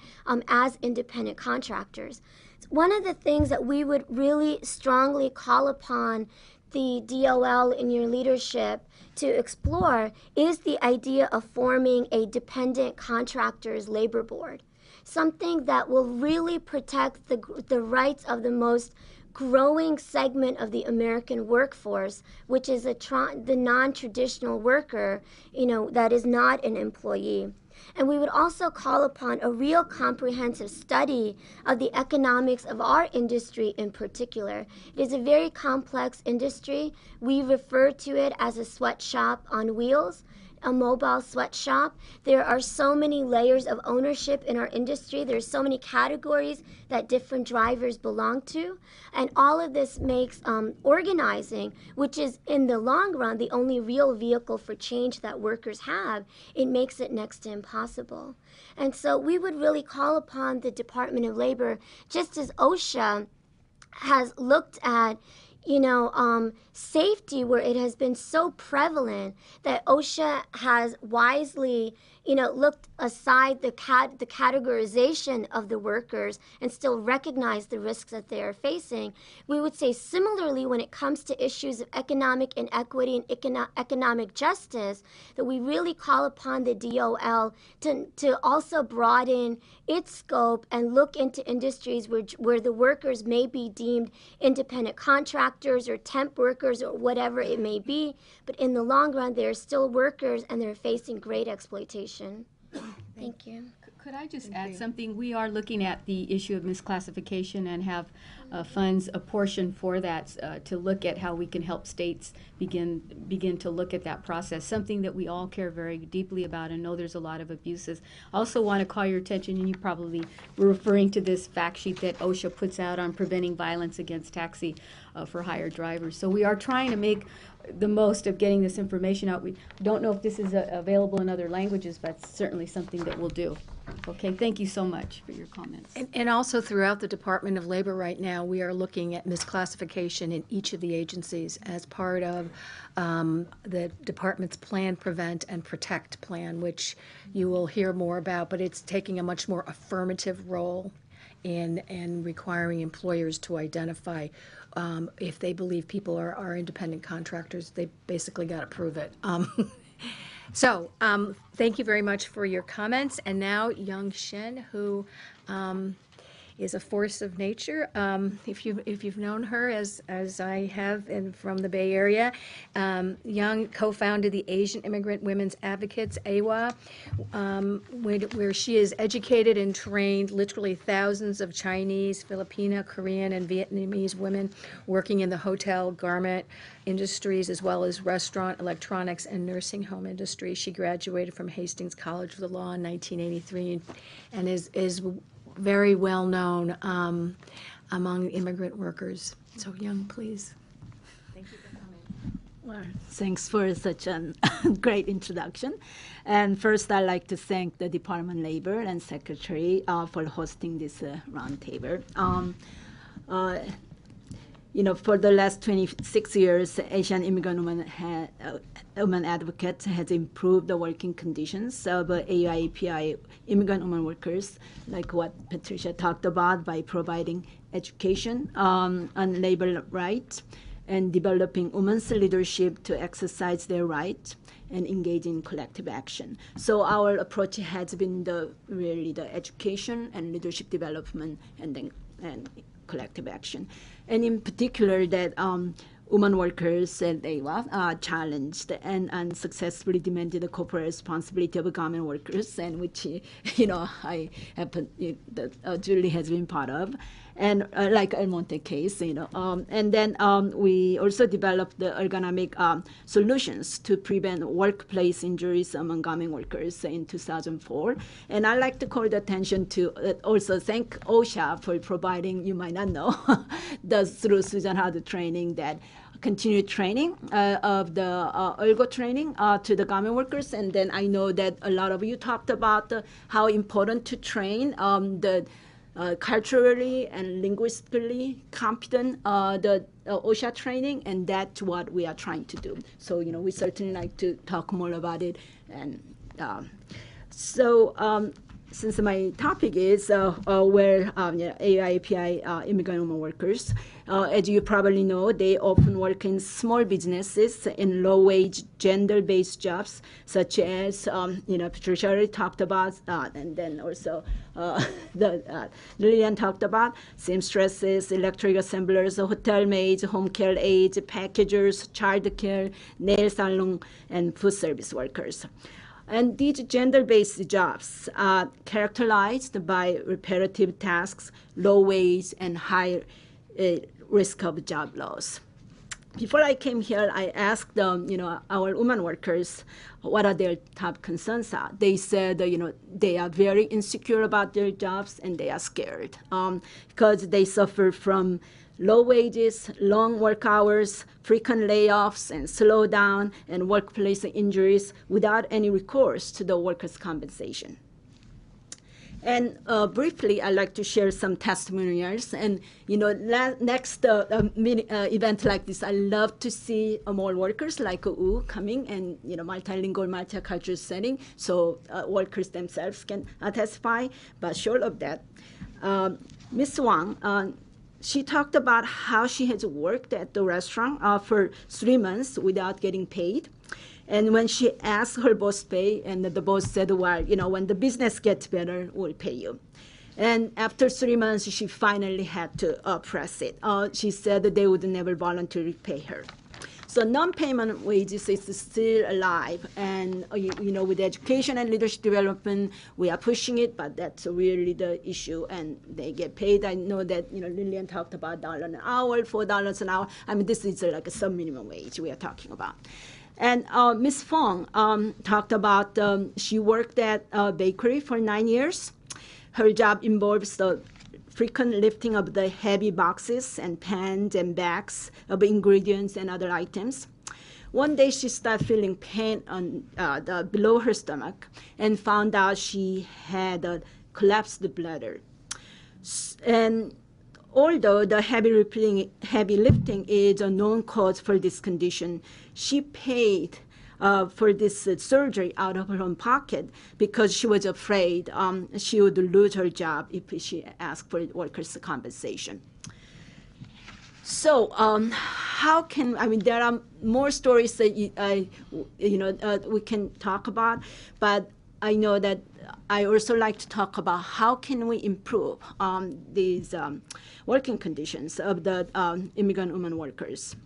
as independent contractors. One of the things that we would really strongly call upon the DOL in your leadership to explore is the idea of forming a dependent contractors labor board, something that will really protect the rights of the most growing segment of the American workforce, which is the non-traditional worker, that is not an employee. And we would also call upon a real comprehensive study of the economics of our industry in particular. It is a very complex industry. We refer to it as a sweatshop on wheels, a mobile sweatshop. There are so many layers of ownership in our industry. There are so many categories that different drivers belong to. And all of this makes organizing, which is in the long run the only real vehicle for change that workers have, it makes it next to impossible. And so we would really call upon the Department of Labor, just as OSHA has looked at safety where it has been so prevalent, that OSHA has wisely, looked aside the categorization of the workers and still recognized the risks that they are facing, we would say similarly when it comes to issues of economic inequity and economic justice, that we really call upon the DOL to also broaden its scope and look into industries where the workers may be deemed independent contractors or temp workers or whatever it may be, but in the long run, they're still workers and they're facing great exploitation. Thank you. Could I just add something? We are looking at the issue of misclassification and have funds apportioned for that to look at how we can help states begin to look at that process, something that we all care very deeply about and know there's a lot of abuses. I also want to call your attention, and you probably were referring to this fact sheet that OSHA puts out on preventing violence against taxi for hire drivers. So we are trying to make the most of getting this information out. We don't know if this is available in other languages, but it's certainly something that we'll do. Okay, thank you so much for your comments. And also throughout the Department of Labor right now, we are looking at misclassification in each of the agencies as part of the department's Plan, Prevent, and Protect plan, which you will hear more about, but it's taking a much more affirmative role in requiring employers to identify if they believe people are independent contractors. They basically got to prove it. So thank you very much for your comments. And now Young Shen, who is a force of nature. If you've known her as I have and from the Bay Area, Young co-founded the Asian Immigrant Women's Advocates, AWA, where she has educated and trained literally thousands of Chinese, Filipino, Korean, and Vietnamese women working in the hotel, garment industries, as well as restaurant, electronics, and nursing home industry. She graduated from Hastings College of the Law in 1983 and is very well known among immigrant workers. So Young, please. Thank you for coming. Well, thanks for such a great introduction. And first, I'd like to thank the Department of Labor and Secretary for hosting this roundtable. For the last 26 years, Asian immigrant women advocates has improved the working conditions of AAPI immigrant women workers, like what Patricia talked about, by providing education on labor rights and developing women's leadership to exercise their rights and engage in collective action. So our approach has been really the education and leadership development and collective action. And in particular that women workers at AWA challenged and unsuccessfully demanded the corporate responsibility of garment workers, and which, I happen, Julie has been part of. And like El Monte case, and then we also developed the ergonomic solutions to prevent workplace injuries among garment workers in 2004. And I'd like to call the attention to also thank OSHA for providing, you might not know, through Susan Howard training, that continued training of the ergo training to the garment workers. And then I know that a lot of you talked about how important to train the culturally and linguistically competent the OSHA training, and that's what we are trying to do. So, we certainly like to talk more about it. And since my topic is where AAPI immigrant women workers, as you probably know, they often work in small businesses in low-wage, gender-based jobs, such as, Patricia already talked about, and then also Lillian talked about, seamstresses, electric assemblers, hotel maids, home care aides, packagers, child care, nail salon, and food service workers. And these gender-based jobs are characterized by repetitive tasks, low wage, and high risk of job loss. Before I came here, I asked our women workers what are their top concerns are. They said they are very insecure about their jobs and they are scared because they suffer from low wages, long work hours, frequent layoffs and slowdown, and workplace injuries without any recourse to the workers' compensation. And briefly, I'd like to share some testimonials. And next event like this, I love to see more workers like U coming and multilingual, multicultural setting, so workers themselves can testify. But short of that, Ms. Wang, she talked about how she has worked at the restaurant for 3 months without getting paid. And when she asked her boss pay, and the boss said, well, when the business gets better, we'll pay you. And after 3 months, she finally had to press it. She said that they would never voluntarily pay her. So non-payment wages is still alive. And, with education and leadership development, we are pushing it, but that's really the issue. And they get paid. I know that, Lillian talked about $1 an hour, $4 an hour. I mean, this is like a sub-minimum wage we are talking about. And Ms. Fong talked about she worked at a bakery for 9 years. Her job involves the frequent lifting of the heavy boxes and pans and bags of ingredients and other items. One day she started feeling pain on below her stomach and found out she had a collapsed bladder. And although the heavy lifting is a known cause for this condition, she paid for this surgery out of her own pocket because she was afraid she would lose her job if she asked for workers' compensation. So how can, there are more stories that we can talk about, but I know that I also like to talk about how can we improve these working conditions of the immigrant women workers.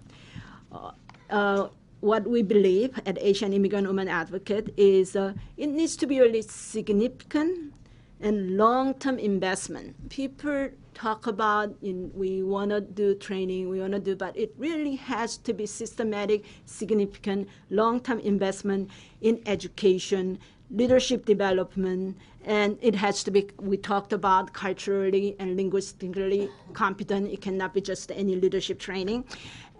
What we believe at Asian Immigrant Women Advocate is it needs to be really significant and long-term investment. People talk about we want to do training, but it really has to be systematic, significant, long-term investment in education, leadership development, and it has to be, we talked about, culturally and linguistically competent. It cannot be just any leadership training.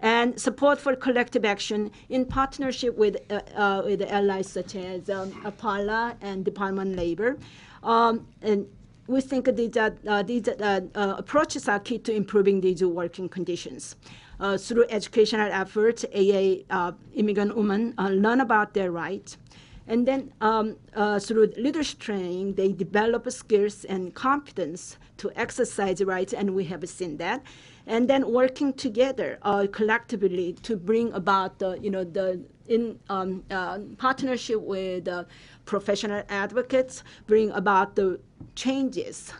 And support for collective action in partnership with allies such as AAPI and Department of Labor. And we think these approaches are key to improving these working conditions. Through educational efforts, immigrant women learn about their rights. And then through leadership training, they develop skills and competence to exercise rights, and we have seen that. And then working together collectively to bring about in partnership with professional advocates, bring about the changes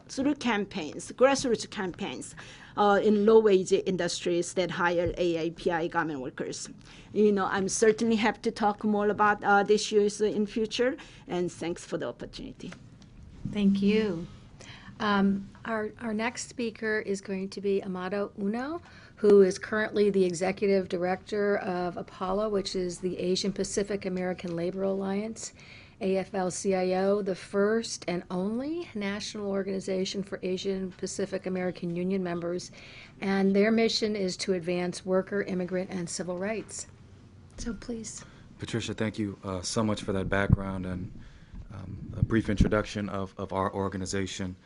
through campaigns, grassroots campaigns in low-wage industries that hire AAPI garment workers. I'm certainly happy to talk more about these issues in future, and thanks for the opportunity. Thank you. Our next speaker is going to be Amado Uno, who is currently the Executive Director of APALA, which is the Asian Pacific American Labor Alliance, AFL-CIO, the first and only national organization for Asian Pacific American Union members, and their mission is to advance worker, immigrant, and civil rights. So please. Patricia, thank you so much for that background and a brief introduction of our organization.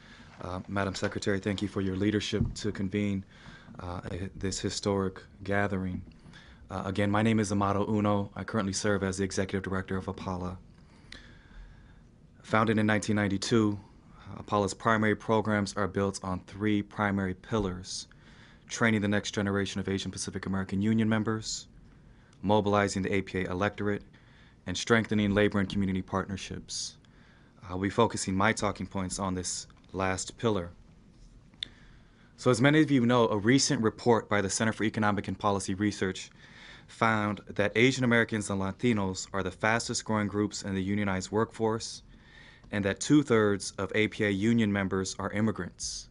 Madam Secretary, thank you for your leadership to convene this historic gathering. Again, my name is Amado Uno. I currently serve as the Executive Director of APALA. Founded in 1992, APALA's primary programs are built on 3 primary pillars: training the next generation of Asian Pacific American Union members, mobilizing the APA electorate, and strengthening labor and community partnerships. I'll be focusing my talking points on this last pillar. So as many of you know, a recent report by the Center for Economic and Policy Research found that Asian Americans and Latinos are the fastest growing groups in the unionized workforce, and that 2/3 of APA union members are immigrants.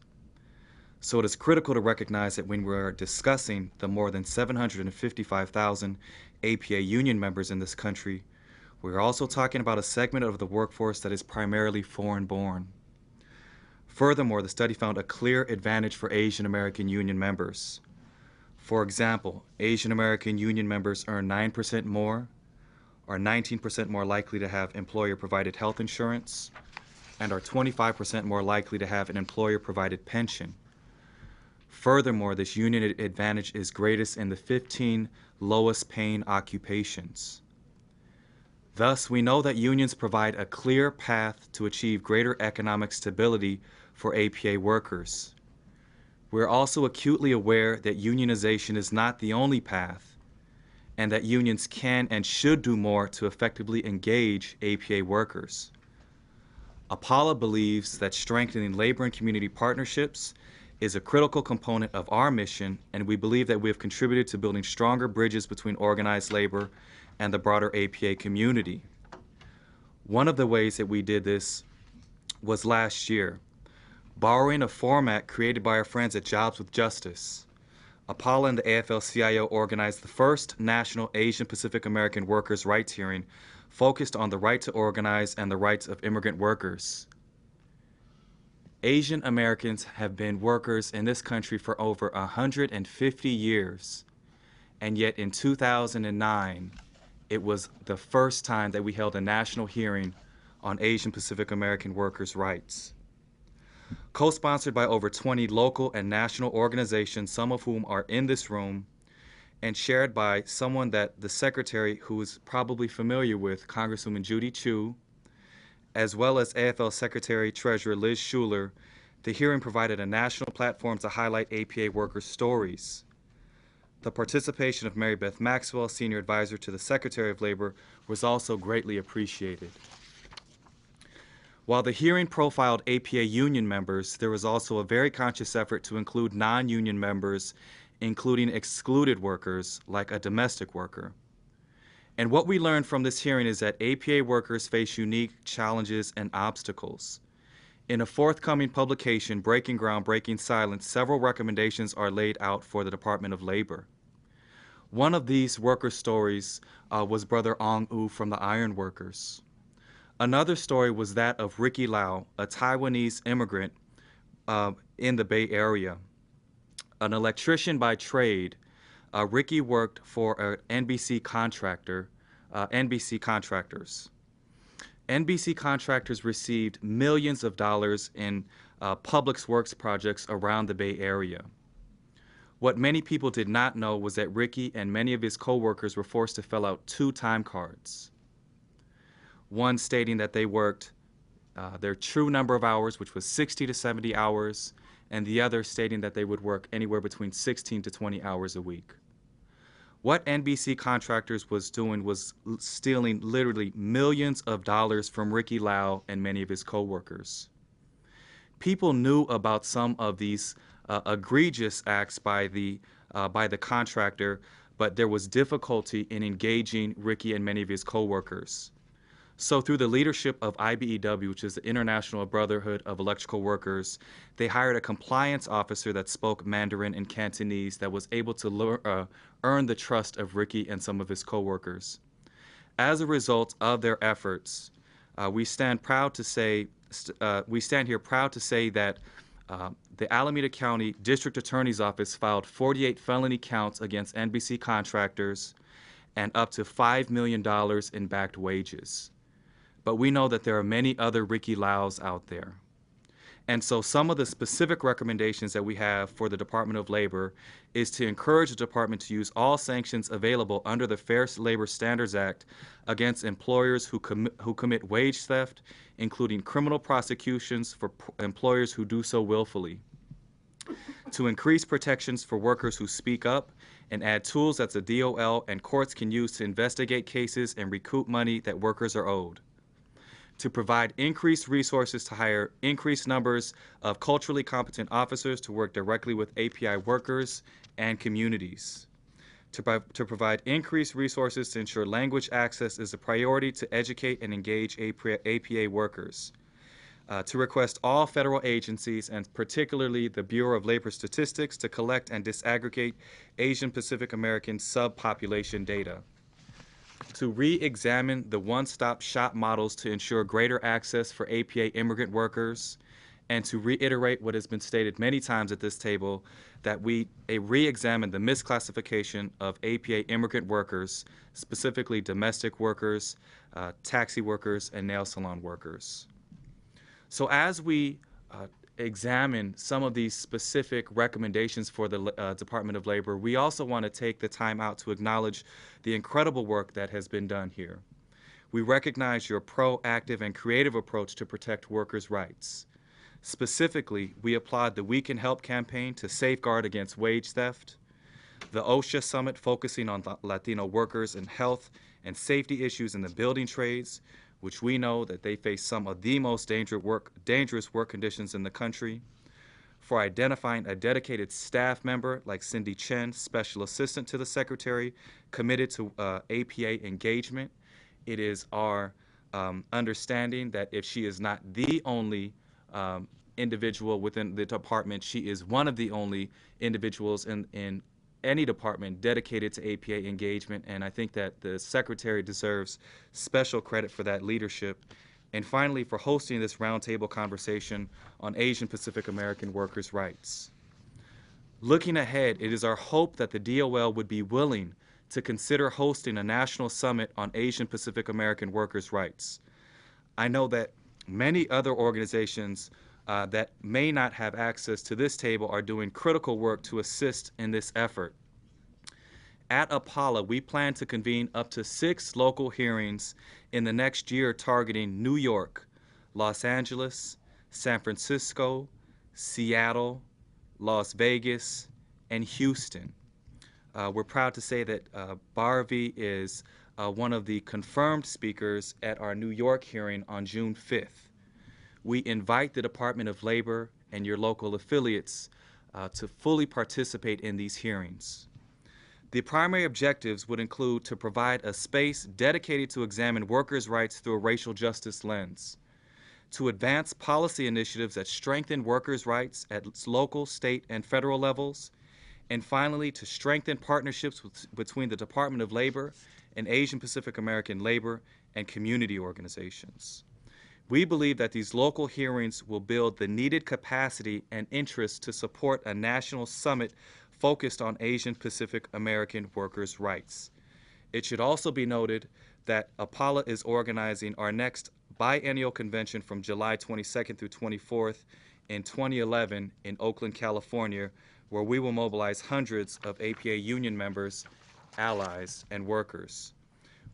So it is critical to recognize that when we're discussing the more than 755,000 APA union members in this country, we're also talking about a segment of the workforce that is primarily foreign-born. Furthermore, the study found a clear advantage for Asian American union members. For example, Asian American union members earn 9% more, are 19% more likely to have employer-provided health insurance, and are 25% more likely to have an employer-provided pension. Furthermore, this union advantage is greatest in the 15 lowest paying occupations. Thus, we know that unions provide a clear path to achieve greater economic stability for APA workers. We're also acutely aware that unionization is not the only path, and that unions can and should do more to effectively engage APA workers. APALA believes that strengthening labor and community partnerships is a critical component of our mission, and we believe that we have contributed to building stronger bridges between organized labor and the broader APA community. One of the ways that we did this was last year, borrowing a format created by our friends at Jobs with Justice. APALA and the AFL-CIO organized the first national Asian Pacific American workers' rights hearing focused on the right to organize and the rights of immigrant workers. Asian Americans have been workers in this country for over 150 years, and yet in 2009, it was the first time that we held a national hearing on Asian Pacific American workers' rights. Co-sponsored by over 20 local and national organizations, some of whom are in this room, and shared by someone that the Secretary, who is probably familiar with, Congresswoman Judy Chu, as well as AFL Secretary-Treasurer Liz Schuler, the hearing provided a national platform to highlight APA workers' stories. The participation of Mary Beth Maxwell, Senior Advisor to the Secretary of Labor, was also greatly appreciated. While the hearing profiled APA union members, there was also a very conscious effort to include non-union members, including excluded workers like a domestic worker. And what we learned from this hearing is that APA workers face unique challenges and obstacles. In a forthcoming publication, Breaking Ground, Breaking Silence, several recommendations are laid out for the Department of Labor. One of these worker stories was Brother Ong U from the Iron Workers. Another story was that of Ricky Lau, a Taiwanese immigrant in the Bay Area. An electrician by trade, Ricky worked for NBC Contractors. NBC Contractors received millions of dollars in public works projects around the Bay Area. What many people did not know was that Ricky and many of his co-workers were forced to fill out 2 time cards. One stating that they worked their true number of hours, which was 60 to 70 hours, and the other stating that they would work anywhere between 16 to 20 hours a week. What NBC Contractors was doing was stealing literally millions of dollars from Ricky Lau and many of his co-workers. People knew about some of these egregious acts by the contractor, but there was difficulty in engaging Ricky and many of his co-workers. So through the leadership of IBEW, which is the International Brotherhood of Electrical Workers, they hired a compliance officer that spoke Mandarin and Cantonese that was able to earn the trust of Ricky and some of his co-workers. As a result of their efforts, we stand here proud to say that the Alameda County District Attorney's Office filed 48 felony counts against NBC Contractors and up to $5 million in backed wages. But we know that there are many other Ricky Laus out there. And so some of the specific recommendations that we have for the Department of Labor is to encourage the department to use all sanctions available under the Fair Labor Standards Act against employers who commit wage theft, including criminal prosecutions for employers who do so willfully. To increase protections for workers who speak up and add tools that the DOL and courts can use to investigate cases and recoup money that workers are owed. To provide increased resources to hire increased numbers of culturally competent officers to work directly with API workers and communities. To provide increased resources to ensure language access is a priority to educate and engage APA workers. To request all federal agencies, and particularly the Bureau of Labor Statistics, to collect and disaggregate Asian Pacific American subpopulation data. To re-examine the one-stop shop models to ensure greater access for APA immigrant workers, and to reiterate what has been stated many times at this table, that we re-examine the misclassification of APA immigrant workers, specifically domestic workers, taxi workers, and nail salon workers. So as we examine some of these specific recommendations for the Department of Labor, we also want to take the time out to acknowledge the incredible work that has been done here. We recognize your proactive and creative approach to protect workers' rights. Specifically, we applaud the We Can Help campaign to safeguard against wage theft, the OSHA Summit focusing on Latino workers and health and safety issues in the building trades, which we know that they face some of the most dangerous work conditions in the country, for identifying a dedicated staff member like Cindy Chen, Special Assistant to the Secretary, committed to APA engagement. It is our understanding that if she is not the only individual within the department, she is one of the only individuals in any department dedicated to APA engagement, and I think that the Secretary deserves special credit for that leadership. And finally, for hosting this roundtable conversation on Asian Pacific American workers' rights. Looking ahead, it is our hope that the DOL would be willing to consider hosting a national summit on Asian Pacific American workers' rights. I know that many other organizations that may not have access to this table are doing critical work to assist in this effort. At AAPI, we plan to convene up to 6 local hearings in the next year targeting New York, Los Angeles, San Francisco, Seattle, Las Vegas, and Houston. We're proud to say that Bharvi is one of the confirmed speakers at our New York hearing on June 5th. We invite the Department of Labor and your local affiliates to fully participate in these hearings. The primary objectives would include to provide a space dedicated to examine workers' rights through a racial justice lens, to advance policy initiatives that strengthen workers' rights at local, state, and federal levels, and finally, to strengthen partnerships between the Department of Labor and Asian Pacific American labor and community organizations. We believe that these local hearings will build the needed capacity and interest to support a national summit focused on Asian Pacific American workers' rights. It should also be noted that AAPI is organizing our next biennial convention from July 22nd through 24th in 2011 in Oakland, California, where we will mobilize hundreds of APA union members, allies, and workers.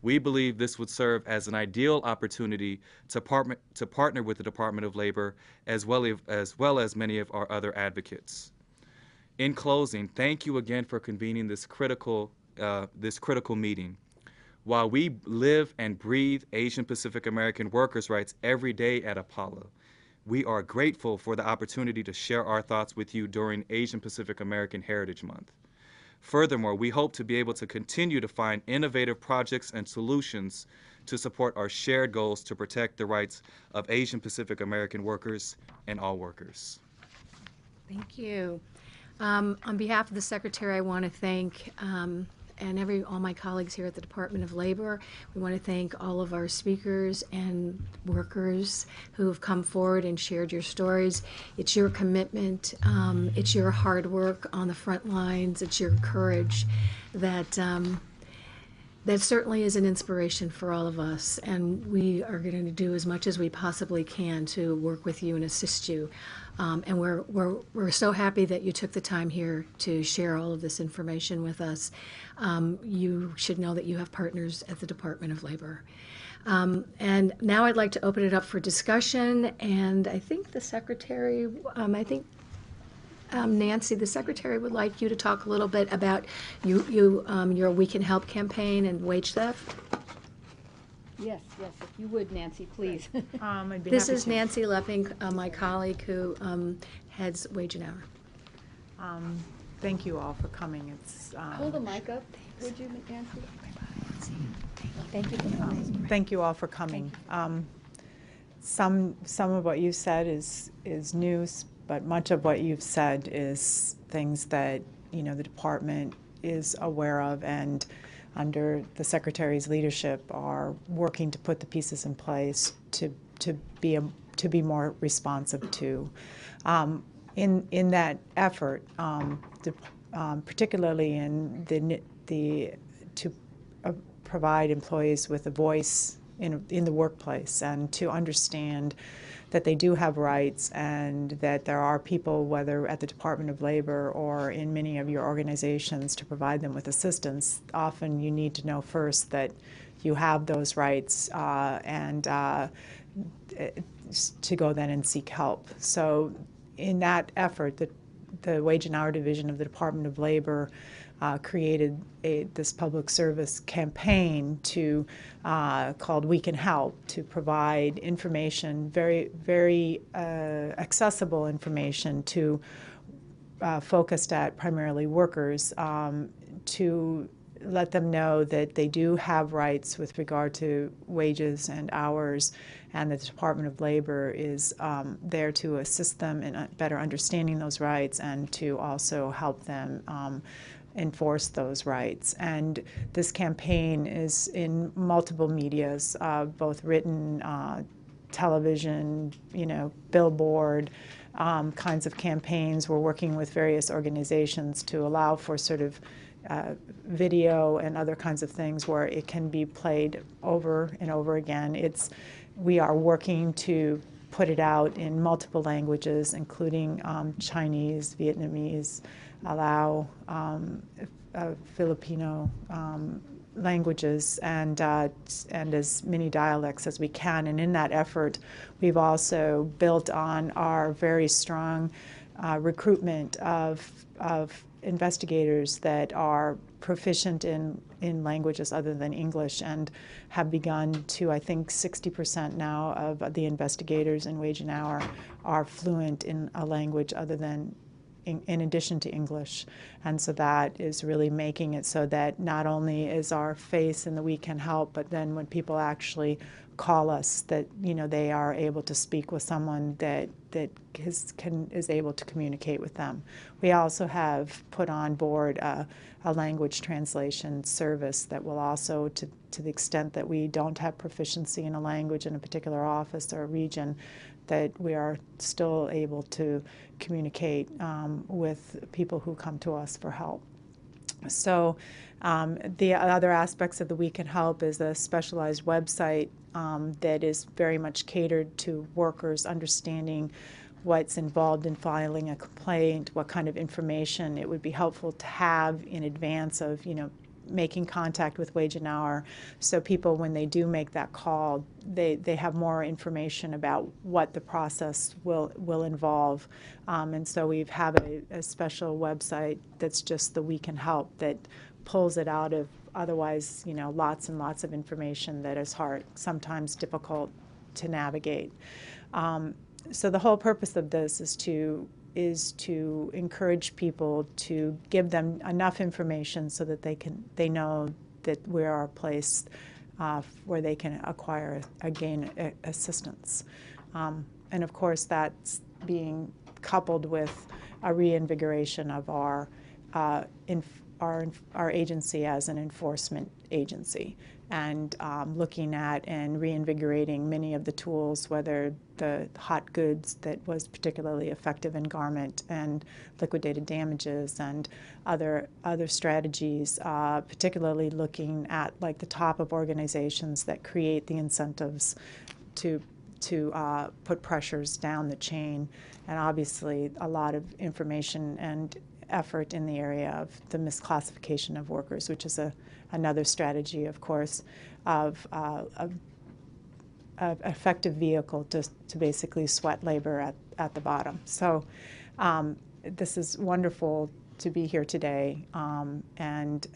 We believe this would serve as an ideal opportunity to partner with the Department of Labor as well as many of our other advocates. In closing, thank you again for convening this critical meeting. While we live and breathe Asian Pacific American workers' rights every day at AAPI, we are grateful for the opportunity to share our thoughts with you during Asian Pacific American Heritage Month. Furthermore, we hope to be able to continue to find innovative projects and solutions to support our shared goals to protect the rights of Asian Pacific American workers and all workers. Thank you. On behalf of the Secretary, I want to thank all my colleagues here at the Department of Labor. We want to thank all of our speakers and workers who have come forward and shared your stories. It's your commitment, it's your hard work on the front lines, it's your courage that that certainly is an inspiration for all of us, and we are going to do as much as we possibly can to work with you and assist you. And we're so happy that you took the time here to share all of this information with us. You should know that you have partners at the Department of Labor. And now I'd like to open it up for discussion, and I think the Secretary, Nancy, the Secretary would like you to talk a little bit about your We Can Help campaign and wage theft. Yes, if you would, Nancy, please. I'd be This happy is to. Nancy Lepping, my colleague who heads Wage and Hour. Thank you all for coming. It's Hold the mic up, would you, Nancy? Thank you for coming. Thank you all for coming. Some of what you said is news, but much of what you've said is things that the department is aware of and under the Secretary's leadership are working to put the pieces in place to be more responsive to. In that effort, particularly in to provide employees with a voice in the workplace and to understand that they do have rights, and that there are people, whether at the Department of Labor or in many of your organizations, to provide them with assistance. Often you need to know first that you have those rights and to go then and seek help. So in that effort, the Wage and Hour Division of the Department of Labor created this public service campaign called We Can Help, to provide information, very accessible information focused at primarily workers, to let them know that they do have rights with regard to wages and hours, and that the Department of Labor is there to assist them in better understanding those rights and to also help them enforce those rights. And this campaign is in multiple medias, both written, television, billboard, kinds of campaigns. We're working with various organizations to allow for sort of video and other kinds of things where it can be played over and over again. We are working to put it out in multiple languages, including Chinese, Vietnamese, Lao, Filipino languages, and as many dialects as we can. And in that effort, we've also built on our very strong recruitment of investigators that are proficient in languages other than English, and have begun to, I think 60% now of the investigators in Wage and Hour are fluent in a language other than in addition to English. And so that is really making it so that not only is our face in the We Can Help, but then when people actually call us, that they are able to speak with someone that is able to communicate with them. We also have put on board a language translation service that will also, to the extent that we don't have proficiency in a language in a particular office or region, that we are still able to communicate with people who come to us for help. So the other aspects of the We Can Help is a specialized website that is very much catered to workers understanding what's involved in filing a complaint, what kind of information it would be helpful to have in advance of, making contact with Wage and Hour, so people, when they do make that call, they have more information about what the process will involve. And so we have a special website that's just the We Can Help, that pulls it out of otherwise, lots and lots of information that is sometimes difficult to navigate. So the whole purpose of this is to encourage people, to give them enough information so that they know that we are a place where they can gain assistance. And of course, that's being coupled with a reinvigoration of our agency as an enforcement agency, and looking at and reinvigorating many of the tools, whether the hot goods that was particularly effective in garment, and liquidated damages, and other strategies, particularly looking at like the top of organizations that create the incentives to put pressures down the chain, and obviously a lot of information and effort in the area of the misclassification of workers, which is another strategy, of course, of effective vehicle to basically sweat labor at the bottom. So this is wonderful to be here today, and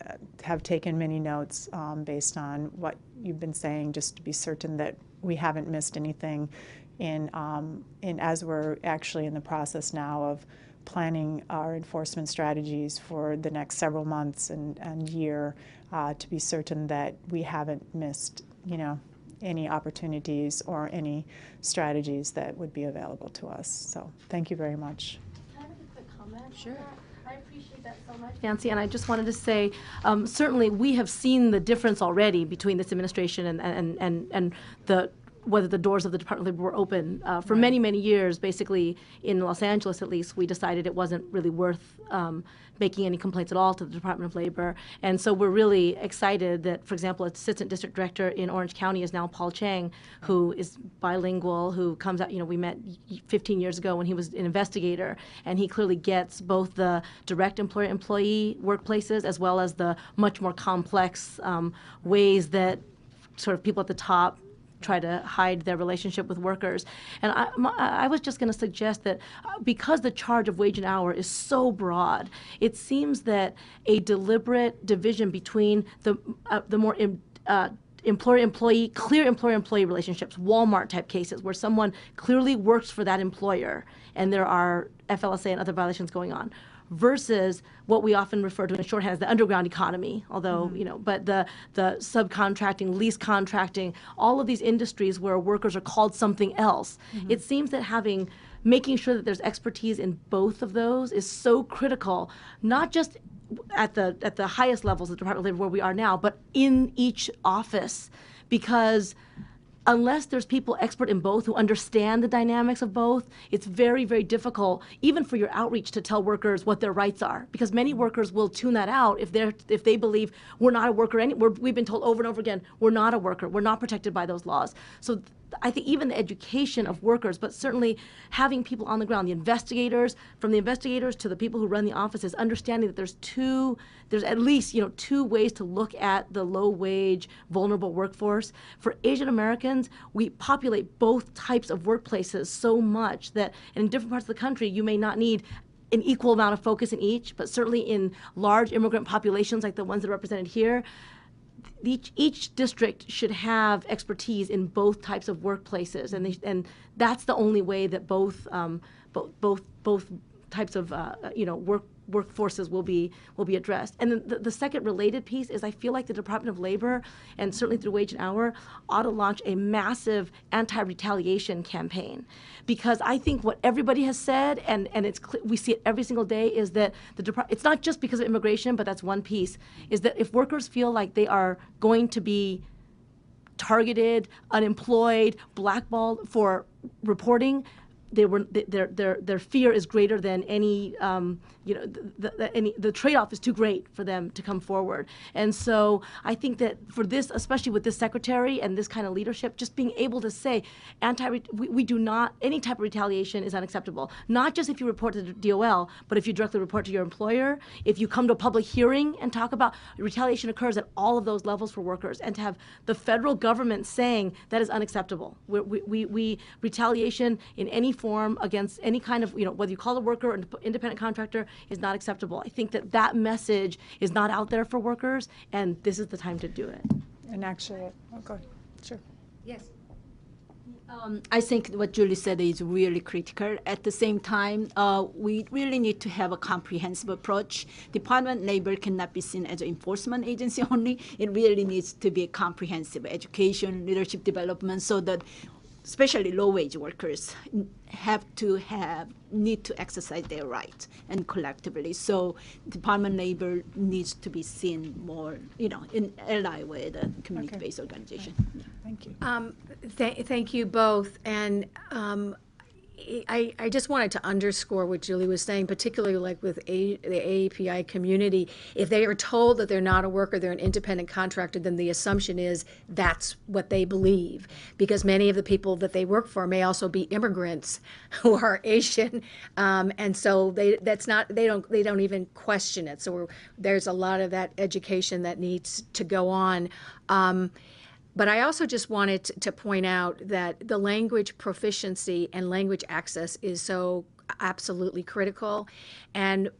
have taken many notes based on what you've been saying, just to be certain that we haven't missed anything in as we're actually in the process now of planning our enforcement strategies for the next several months and year, to be certain that we haven't missed, any opportunities or any strategies that would be available to us. So thank you very much. Can I make a quick comment? Sure. I appreciate that so much, Nancy, and I just wanted to say, certainly we have seen the difference already between this administration and the whether the doors of the Department of Labor were open. For many, many years, basically in Los Angeles at least, we decided it wasn't really worth making any complaints at all to the Department of Labor. And so we're really excited that, for example, Assistant District Director in Orange County is now Paul Chang, who is bilingual, who comes out, we met 15 years ago when he was an investigator, and he clearly gets both the direct employer-employee workplaces as well as the much more complex ways that sort of people at the top try to hide their relationship with workers. And I was just going to suggest that because the charge of wage and hour is so broad, it seems that a deliberate division between the more employer-employee, clear employer-employee relationships, Walmart-type cases, where someone clearly works for that employer and there are FLSA and other violations going on, versus what we often refer to in shorthand as the underground economy, although, but the subcontracting, lease contracting, all of these industries where workers are called something else. It seems that making sure that there's expertise in both of those is so critical, not just at the highest levels of the Department of Labor where we are now, but in each office, because unless there's people expert in both who understand the dynamics of both, it's very, very difficult, even for your outreach, to tell workers what their rights are. Because many workers will tune that out if they believe we're not a worker. We've been told over and over again, we're not a worker. We're not protected by those laws. So I think even the education of workers, but certainly having people on the ground, from the investigators to the people who run the offices, understanding that there's at least two ways to look at the low-wage, vulnerable workforce. For Asian Americans, we populate both types of workplaces so much that in different parts of the country, you may not need an equal amount of focus in each, but certainly in large immigrant populations like the ones that are represented here, each district should have expertise in both types of workplaces, and that's the only way that both types of workforces will be addressed. And then the second related piece is I feel like the Department of Labor, and certainly through Wage and Hour, ought to launch a massive anti-retaliation campaign, because I think what everybody has said, and we see it every single day, is that it's not just because of immigration, but that's one piece, is that if workers feel like they are going to be targeted, unemployed, blackballed for reporting, their fear is greater than any the trade-off is too great for them to come forward. And so I think that for this, especially with this secretary and this kind of leadership, just being able to say we do not, any type of retaliation is unacceptable. Not just if you report to the DOL, but if you directly report to your employer, if you come to a public hearing and talk about retaliation occurs at all of those levels for workers, and to have the federal government saying that is unacceptable. We retaliation in any form against any kind of, whether you call a worker or an independent contractor, is not acceptable. I think that message is not out there for workers, and this is the time to do it. And actually, go ahead. Sure. Yes. I think what Julie said is really critical. At the same time, we really need to have a comprehensive approach. Department of Labor cannot be seen as an enforcement agency only. It really needs to be a comprehensive education, leadership development, so that especially low-wage workers need to exercise their rights and collectively. So Department of Labor needs to be seen more, in ally with a community-based organization. Thank you. Thank you both. And I just wanted to underscore what Julie was saying, particularly like with the AAPI community. If they are told that they're not a worker, they're an independent contractor, then the assumption is that's what they believe, because many of the people that they work for may also be immigrants who are Asian, and so they don't even question it. So there's a lot of that education that needs to go on. But I also just wanted to point out that the language proficiency and language access is so absolutely critical. And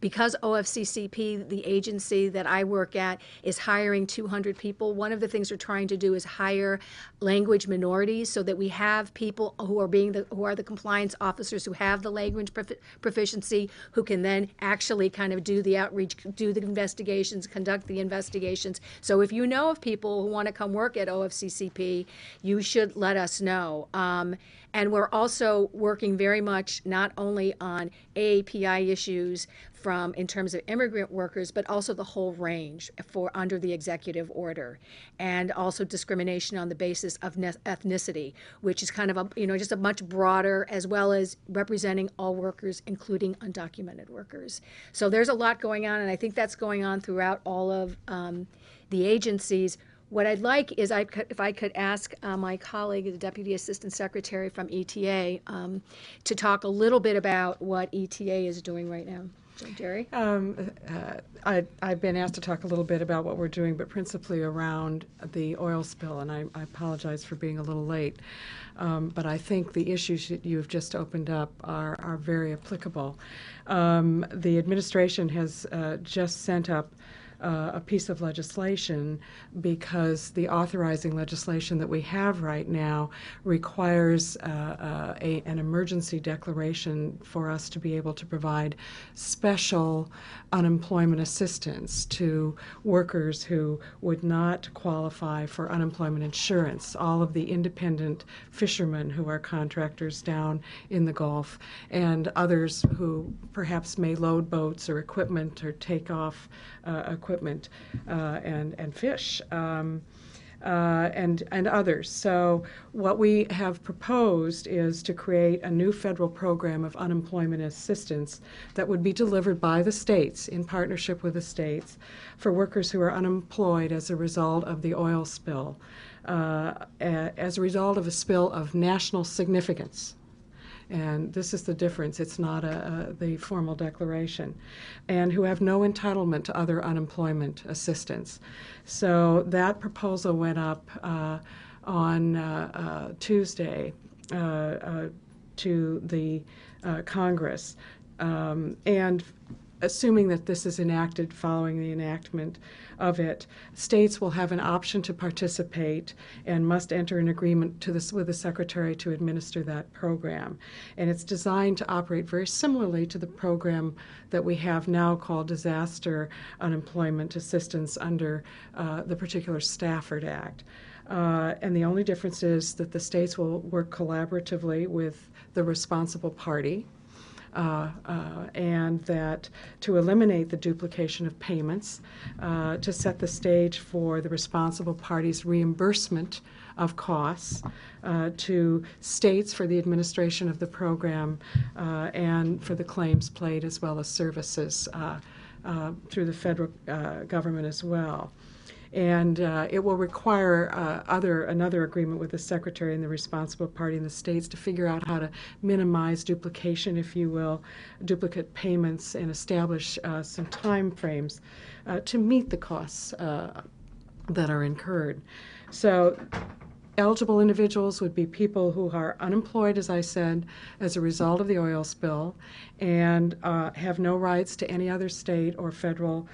because OFCCP, the agency that I work at, is hiring 200 people, one of the things we're trying to do is hire language minorities so that we have people who are the compliance officers who have the language proficiency, who can then actually kind of do the outreach, do the investigations, conduct the investigations. So if you know of people who want to come work at OFCCP, you should let us know. And we're also working very much not only on AAPI issues, issues from in terms of immigrant workers, but also the whole range for under the executive order, and also discrimination on the basis of ethnicity, which is kind of just a much broader, as well as representing all workers, including undocumented workers. So there's a lot going on, and I think that's going on throughout all of the agencies. What I'd like is if I could ask my colleague, the Deputy Assistant Secretary from ETA, to talk a little bit about what ETA is doing right now. So, Jerry? I've been asked to talk a little bit about what we're doing, but principally around the oil spill, and I apologize for being a little late. But I think the issues that you've just opened up are very applicable. The administration has just sent up a piece of legislation because the authorizing legislation that we have right now requires an emergency declaration for us to be able to provide special unemployment assistance to workers who would not qualify for unemployment insurance, all of the independent fishermen who are contractors down in the Gulf, and others who perhaps may load boats or equipment or take off equipment and fish, and others. So what we have proposed is to create a new federal program of unemployment assistance that would be delivered by the states in partnership with the states for workers who are unemployed as a result of the oil spill, as a result of a spill of national significance. And this is the difference. It's not the formal declaration. And who have no entitlement to other unemployment assistance. So that proposal went up on Tuesday to the Congress. And assuming that this is enacted following the enactment of it, states will have an option to participate and must enter an agreement with the Secretary to administer that program. And it's designed to operate very similarly to the program that we have now called Disaster Unemployment Assistance under the particular Stafford Act. And the only difference is that the states will work collaboratively with the responsible party, and that to eliminate the duplication of payments, to set the stage for the responsible party's reimbursement of costs to states for the administration of the program and for the claims paid as well as services through the federal government as well. And it will require another agreement with the Secretary and the responsible party in the states to figure out how to minimize duplication, if you will, duplicate payments, and establish some time frames to meet the costs that are incurred. So eligible individuals would be people who are unemployed, as I said, as a result of the oil spill, and have no rights to any other state or federal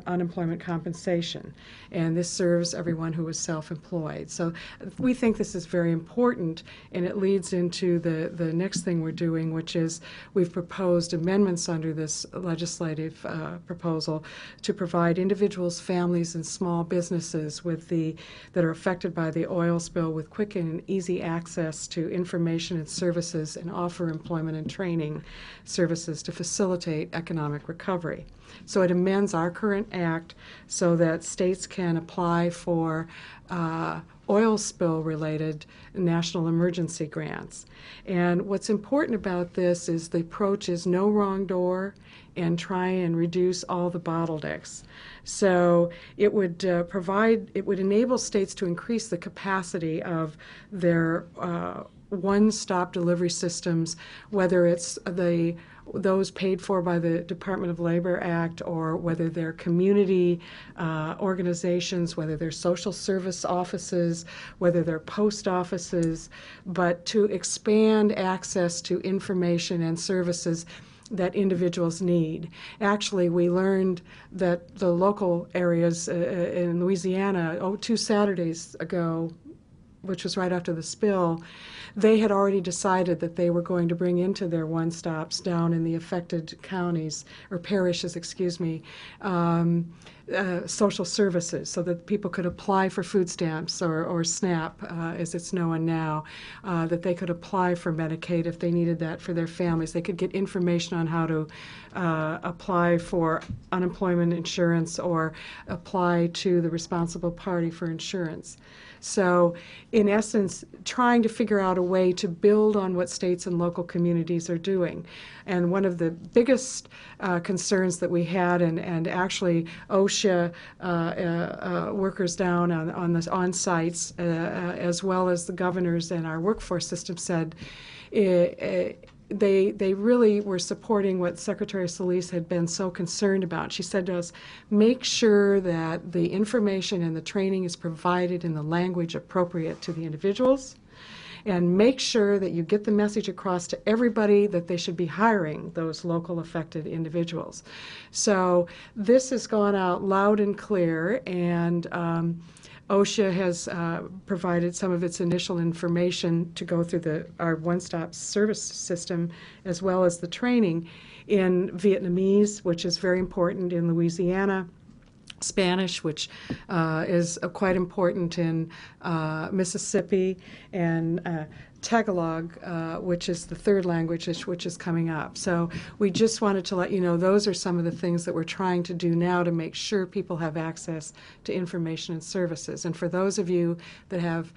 unemployment compensation. And this serves everyone who is self-employed. So we think this is very important, and it leads into the next thing we're doing, which is we've proposed amendments under this legislative proposal to provide individuals, families, and small businesses that are affected by the oil spill with quick and easy access to information and services, and offer employment and training services to facilitate economic recovery. So it amends our current act so that states can apply for oil spill related national emergency grants. And what's important about this is the approach is no wrong door and try and reduce all the bottlenecks. So it would enable states to increase the capacity of their one-stop delivery systems, whether it's those paid for by the Department of Labor Act, or whether they're community organizations, whether they're social service offices, whether they're post offices, but to expand access to information and services that individuals need. Actually, we learned that the local areas in Louisiana, 2 Saturdays ago, which was right after the spill, they had already decided that they were going to bring into their one-stops down in the affected counties, or parishes, excuse me, social services so that people could apply for food stamps or SNAP, as it's known now, that they could apply for Medicaid if they needed that for their families. They could get information on how to apply for unemployment insurance or apply to the responsible party for insurance. So, in essence, trying to figure out a way to build on what states and local communities are doing. And one of the biggest concerns that we had, and actually OSHA workers down on sites, as well as the governors and our workforce system said, they really were supporting what Secretary Solis had been so concerned about. She said to us, make sure that the information and the training is provided in the language appropriate to the individuals, and make sure that you get the message across to everybody that they should be hiring those local affected individuals. So this has gone out loud and clear, and OSHA has provided some of its initial information to go through our one-stop service system, as well as the training in Vietnamese, which is very important in Louisiana, Spanish, which is quite important in Mississippi, and Tagalog, which is the third language which is coming up. So we just wanted to let you know those are some of the things that we're trying to do now to make sure people have access to information and services. And for those of you that have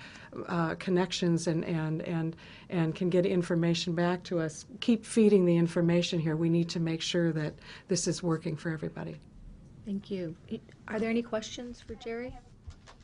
connections and can get information back to us, keep feeding the information here. We need to make sure that this is working for everybody. Thank you. Are there any questions for Jerry?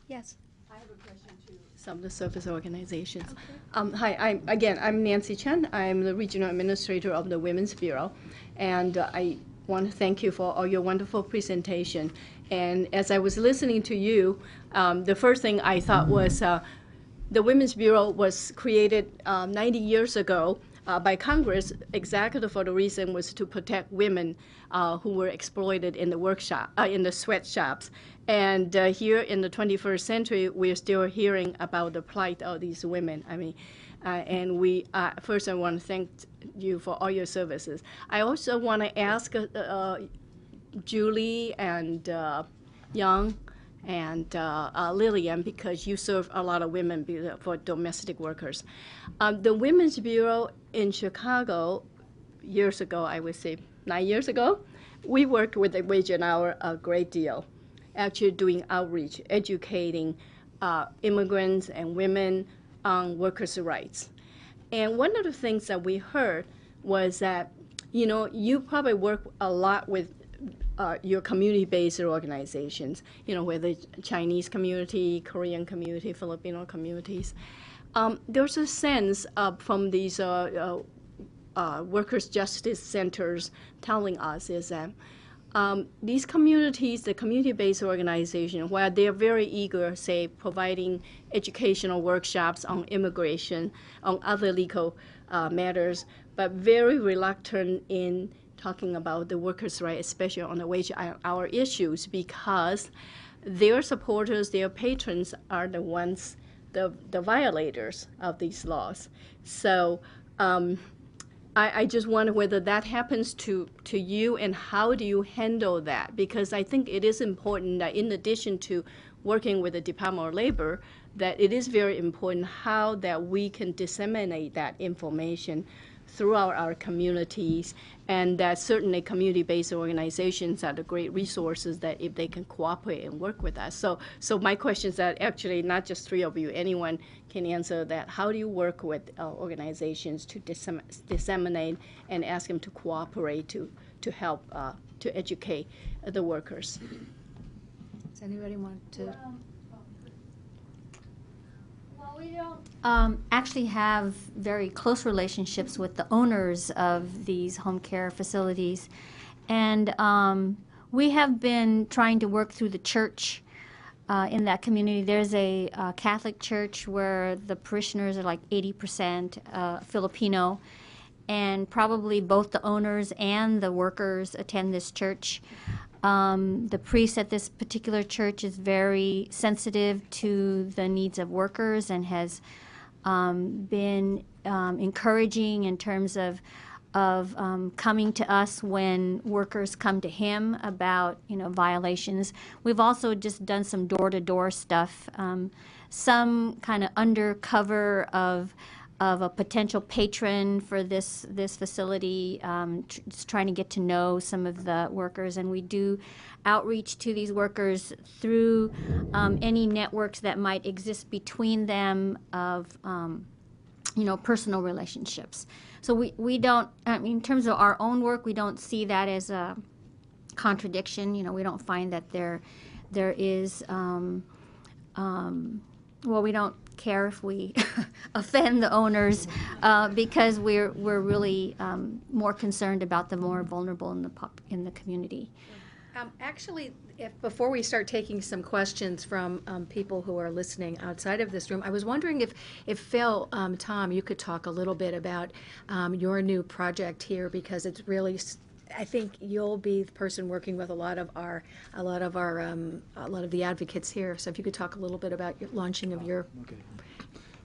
Yes. I have a question to some of the service organizations. Hi, I'm Nancy Chen. I'm the Regional Administrator of the Women's Bureau, and I want to thank you for all your wonderful presentation. And as I was listening to you, the first thing I thought was the Women's Bureau was created 90 years ago by Congress exactly for the reason was to protect women who were exploited in the in the sweatshops. And here in the 21st century, we're still hearing about the plight of these women. I mean, and we first I want to thank you for all your services. I also want to ask Julie and Young and Lillian, because you serve a lot of women for domestic workers. The Women's Bureau in Chicago, years ago, I would say 9 years ago, we worked with the Wage and Hour a great deal, actually doing outreach, educating immigrants and women on workers' rights. And one of the things that we heard was that, you know, you probably work a lot with your community-based organizations, you know, whether it's Chinese community, Korean community, Filipino communities. There's a sense from these workers' justice centers telling us is that these communities, the community-based organizations, while they're very eager, say, providing educational workshops on immigration, on other legal matters, but very reluctant in talking about the workers' rights, especially on the wage hour issues, because their supporters, their patrons are the ones, the violators of these laws. So I just wonder whether that happens to you, and how do you handle that? Because I think it is important that in addition to working with the Department of Labor, that it is very important how that we can disseminate that information throughout our communities, and that certainly community-based organizations are the great resources that if they can cooperate and work with us. So my question is that actually not just three of you, anyone can answer that. How do you work with organizations to disseminate and ask them to cooperate to help to educate the workers? Does anybody want to? We don't actually have very close relationships with the owners of these home care facilities, and we have been trying to work through the church in that community. There's a Catholic church where the parishioners are like 80% Filipino, and probably both the owners and the workers attend this church. The priest at this particular church is very sensitive to the needs of workers and has been encouraging in terms of coming to us when workers come to him about violations. We've also just done some door-to-door stuff, some kind of undercover of a potential patron for this facility, just trying to get to know some of the workers, and we do outreach to these workers through any networks that might exist between them of personal relationships. So we don't, in terms of our own work, we don't see that as a contradiction. We don't find that there is, we don't care if we offend the owners because we're really more concerned about the more vulnerable in the community. Actually, before we start taking some questions from people who are listening outside of this room, I was wondering if Phil, Tom, you could talk a little bit about your new project here, because it's really, I think you'll be the person working with a lot of the advocates here. So if you could talk a little bit about your launching of your. Okay.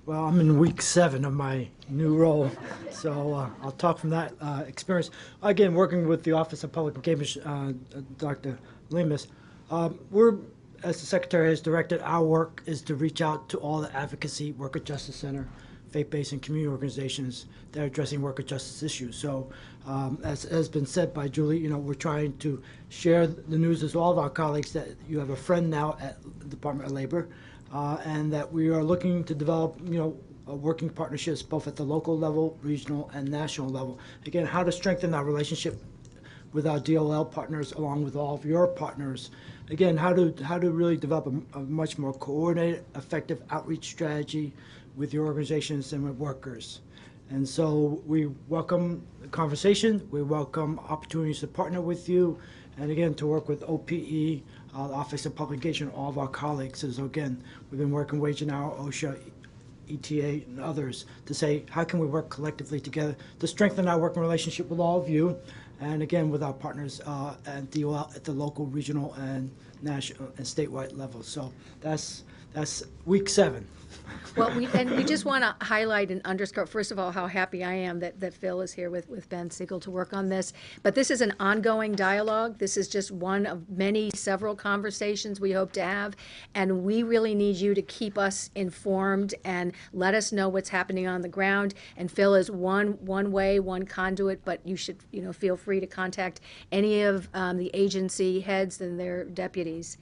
Well, I'm in week 7 of my new role, so I'll talk from that experience. Again, working with the Office of Public Engagement, Dr. Lemus, we're, as the Secretary has directed, our work is to reach out to all the advocacy, worker justice center, faith-based and community organizations that are addressing worker justice issues. So, as has been said by Julie, we're trying to share the news with all of our colleagues that you have a friend now at the Department of Labor, and that we are looking to develop, working partnerships both at the local level, regional, and national level. Again, how to strengthen our relationship with our DOL partners, along with all of your partners. Again, how to really develop a much more coordinated, effective outreach strategy with your organizations and with workers. And so we welcome the conversation. We welcome opportunities to partner with you, and again, to work with OPE, the Office of Public Engagement, all of our colleagues. As again, we've been working Wage and Hour, OSHA, ETA, and others to say, how can we work collectively together to strengthen our working relationship with all of you, and again, with our partners at DOL at the local, regional, and national and statewide level. So that's week 7. Well, we just want to highlight and underscore, first of all, how happy I am that Phil is here with Ben Siegel to work on this. But this is an ongoing dialogue. This is just one of several conversations we hope to have. And we really need you to keep us informed and let us know what's happening on the ground. And Phil is one way, one conduit, but you should feel free to contact any of the agency heads and their deputies.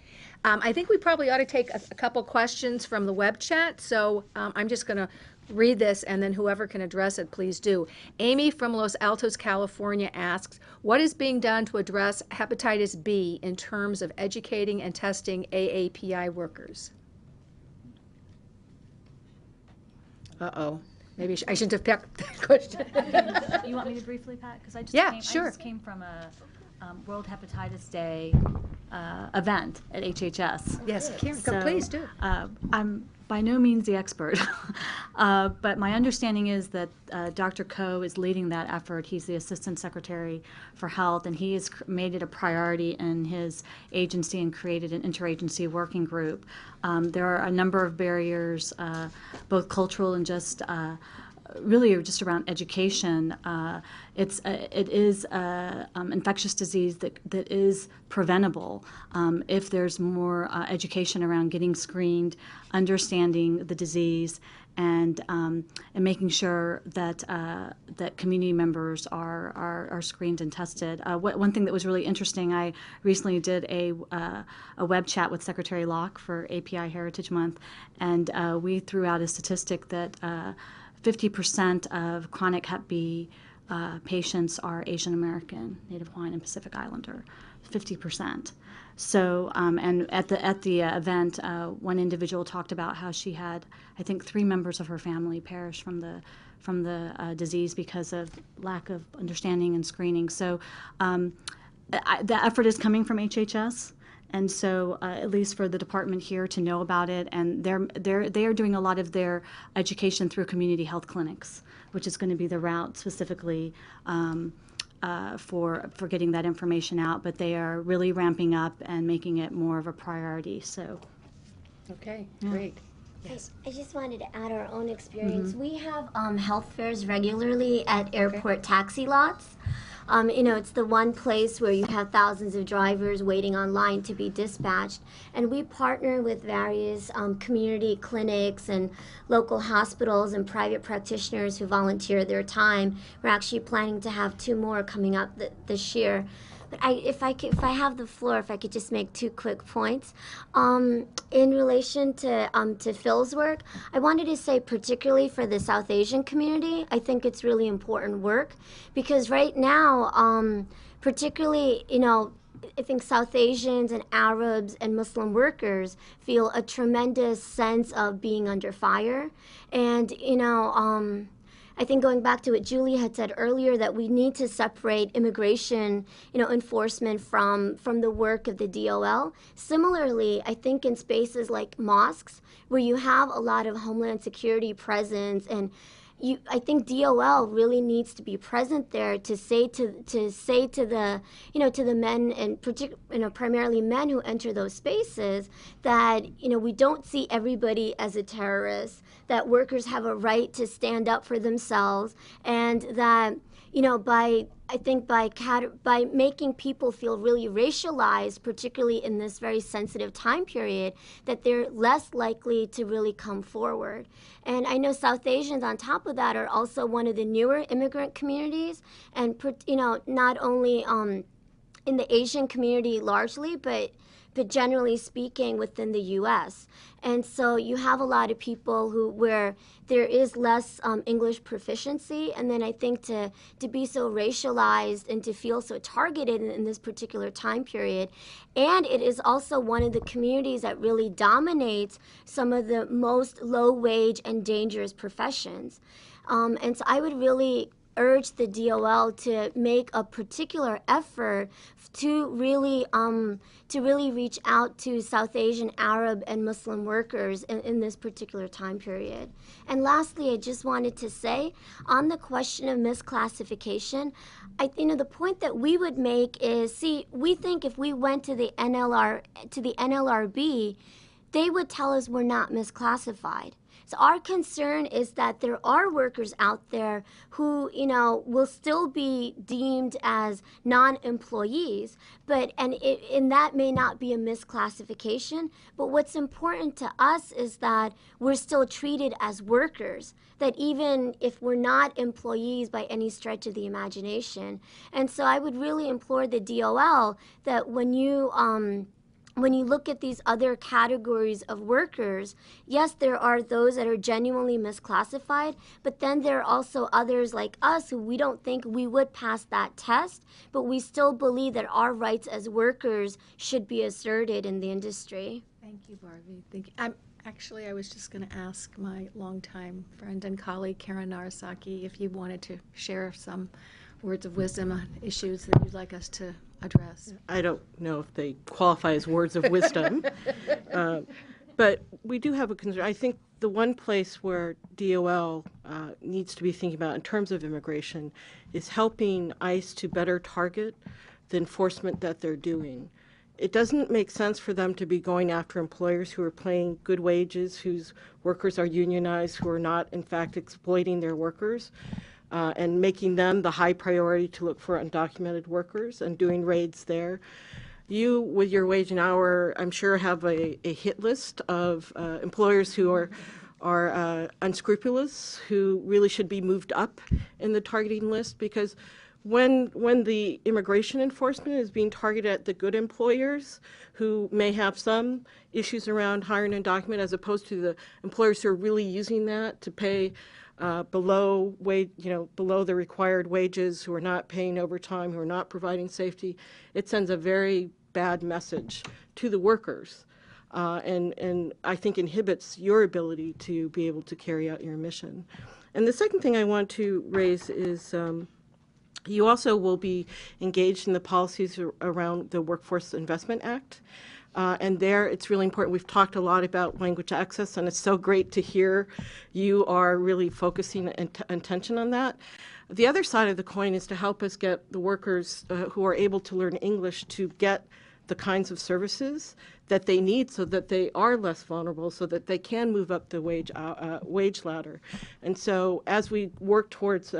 I think we probably ought to take a couple questions from the web chat, so I'm just going to read this, and then whoever can address it, please do. Amy from Los Altos, California asks, what is being done to address hepatitis B in terms of educating and testing AAPI workers? Uh-oh. Maybe I shouldn't have picked that question. You want me to briefly, Pat? Because I just came from a World Hepatitis Day event at HHS. Yes, please do. I'm by no means the expert, but my understanding is that Dr. Koh is leading that effort. He's the Assistant Secretary for Health, and he has made it a priority in his agency and created an interagency working group. There are a number of barriers, both cultural and just really just around education. It is infectious disease that is preventable if there's more education around getting screened, understanding the disease, and making sure that that community members are screened and tested. One thing that was really interesting, I recently did a web chat with Secretary Locke for API Heritage Month, and we threw out a statistic that 50% of chronic Hep B patients are Asian American, Native Hawaiian, and Pacific Islander. 50%. So, and at the event, one individual talked about how she had, I think, 3 members of her family perish from the disease because of lack of understanding and screening. So, the effort is coming from HHS. And so, at least for the department here to know about it, and they are doing a lot of their education through community health clinics, which is going to be the route specifically for getting that information out, but they are really ramping up and making it more of a priority. So, Okay, yeah. great. Yes. I just wanted to add our own experience. We have health fairs regularly at airport taxi lots. It's the one place where you have thousands of drivers waiting online to be dispatched. And we partner with various community clinics and local hospitals and private practitioners who volunteer their time. We're actually planning to have 2 more coming up this year. But if I have the floor, if I could just make 2 quick points. In relation to Phil's work, I wanted to say particularly for the South Asian community, I think it's really important work because right now, particularly, I think South Asians and Arabs and Muslim workers feel a tremendous sense of being under fire. And, I think going back to what Julie had said earlier, that we need to separate immigration, enforcement from the work of the DOL. Similarly, I think in spaces like mosques, where you have a lot of Homeland Security presence, and I think DOL really needs to be present there to say to the to the men and primarily men who enter those spaces that we don't see everybody as a terrorist, that workers have a right to stand up for themselves, and that by making people feel really racialized, particularly in this very sensitive time period, that they're less likely to really come forward. And I know South Asians, on top of that, are also one of the newer immigrant communities, and not only in the Asian community largely, but generally speaking within the U.S. And so you have a lot of people where there is less English proficiency, and then I think to be so racialized and to feel so targeted in this particular time period. And it is also one of the communities that really dominates some of the most low-wage and dangerous professions. And so I would really urge the DOL to make a particular effort to really reach out to South Asian, Arab, and Muslim workers in this particular time period. And lastly, I just wanted to say, on the question of misclassification, the point that we would make is, we think if we went to the NLRB, they would tell us we're not misclassified. So our concern is that there are workers out there who, will still be deemed as non-employees, and that may not be a misclassification. But what's important to us is that we're still treated as workers, that even if we're not employees by any stretch of the imagination. And so I would really implore the DOL that when you look at these other categories of workers, yes, there are those that are genuinely misclassified, but then there are also others like us who we don't think we would pass that test, but we still believe that our rights as workers should be asserted in the industry. Thank you, Barbie. Thank you. I was just going to ask my longtime friend and colleague, Karen Narasaki, if you wanted to share some words of wisdom on issues that you'd like us to address. I don't know if they qualify as words of wisdom, but we do have a concern. I think the one place where DOL needs to be thinking about in terms of immigration is helping ICE to better target the enforcement that they're doing. It doesn't make sense for them to be going after employers who are paying good wages, whose workers are unionized, who are not, in fact, exploiting their workers. And making them the high priority to look for undocumented workers and doing raids there. You, with your wage and hour, I'm sure have a hit list of employers who are unscrupulous, who really should be moved up in the targeting list, because when the immigration enforcement is being targeted at the good employers who may have some issues around hiring undocumented, as opposed to the employers who are really using that to pay below the required wages, who are not paying overtime, who are not providing safety, it sends a very bad message to the workers, and I think inhibits your ability to be able to carry out your mission. And the second thing I want to raise is you also will be engaged in the policies around the Workforce Investment Act. And there, it's really important. We've talked a lot about language access, and it's so great to hear you are really focusing attention on that. The other side of the coin is to help us get the workers who are able to learn English to get the kinds of services that they need so that they are less vulnerable, so that they can move up the wage ladder. And so as we work towards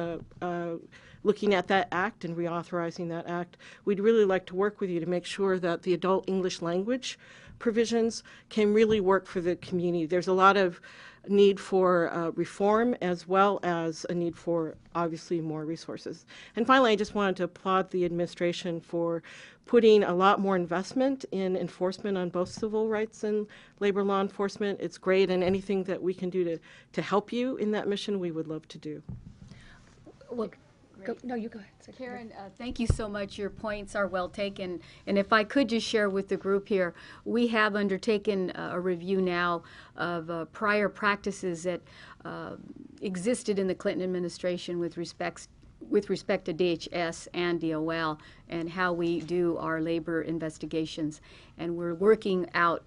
looking at that act and reauthorizing that act, we'd really like to work with you to make sure that the adult English language provisions can really work for the community. There's a lot of need for reform, as well as a need for, obviously, more resources. And finally, I just wanted to applaud the administration for putting a lot more investment in enforcement on both civil rights and labor law enforcement. It's great, and anything that we can do to help you in that mission, we would love to do. Well, no, you go ahead. Karen, thank you so much. Your points are well taken. And if I could just share with the group here, we have undertaken a review now of prior practices that existed in the Clinton administration with respect to DHS and DOL and how we do our labor investigations. And we're working out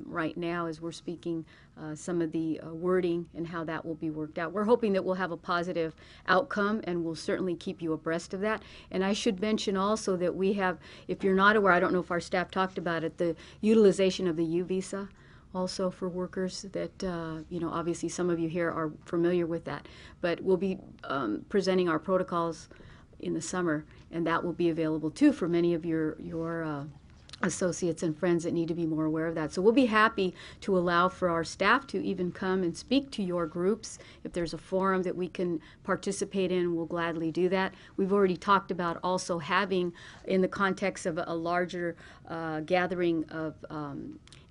right now as we're speaking some of the wording and how that will be worked out. We're hoping that we'll have a positive outcome, and we'll certainly keep you abreast of that. And I should mention also that we have, if you're not aware, I don't know if our staff talked about it, the utilization of the U visa also for workers that, obviously some of you here are familiar with that. But we'll be presenting our protocols in the summer, and that will be available too for many of your associates and friends that need to be more aware of that. So we'll be happy to allow for our staff to even come and speak to your groups. If there's a forum that we can participate in, we'll gladly do that. We've already talked about also having, in the context of a larger gathering of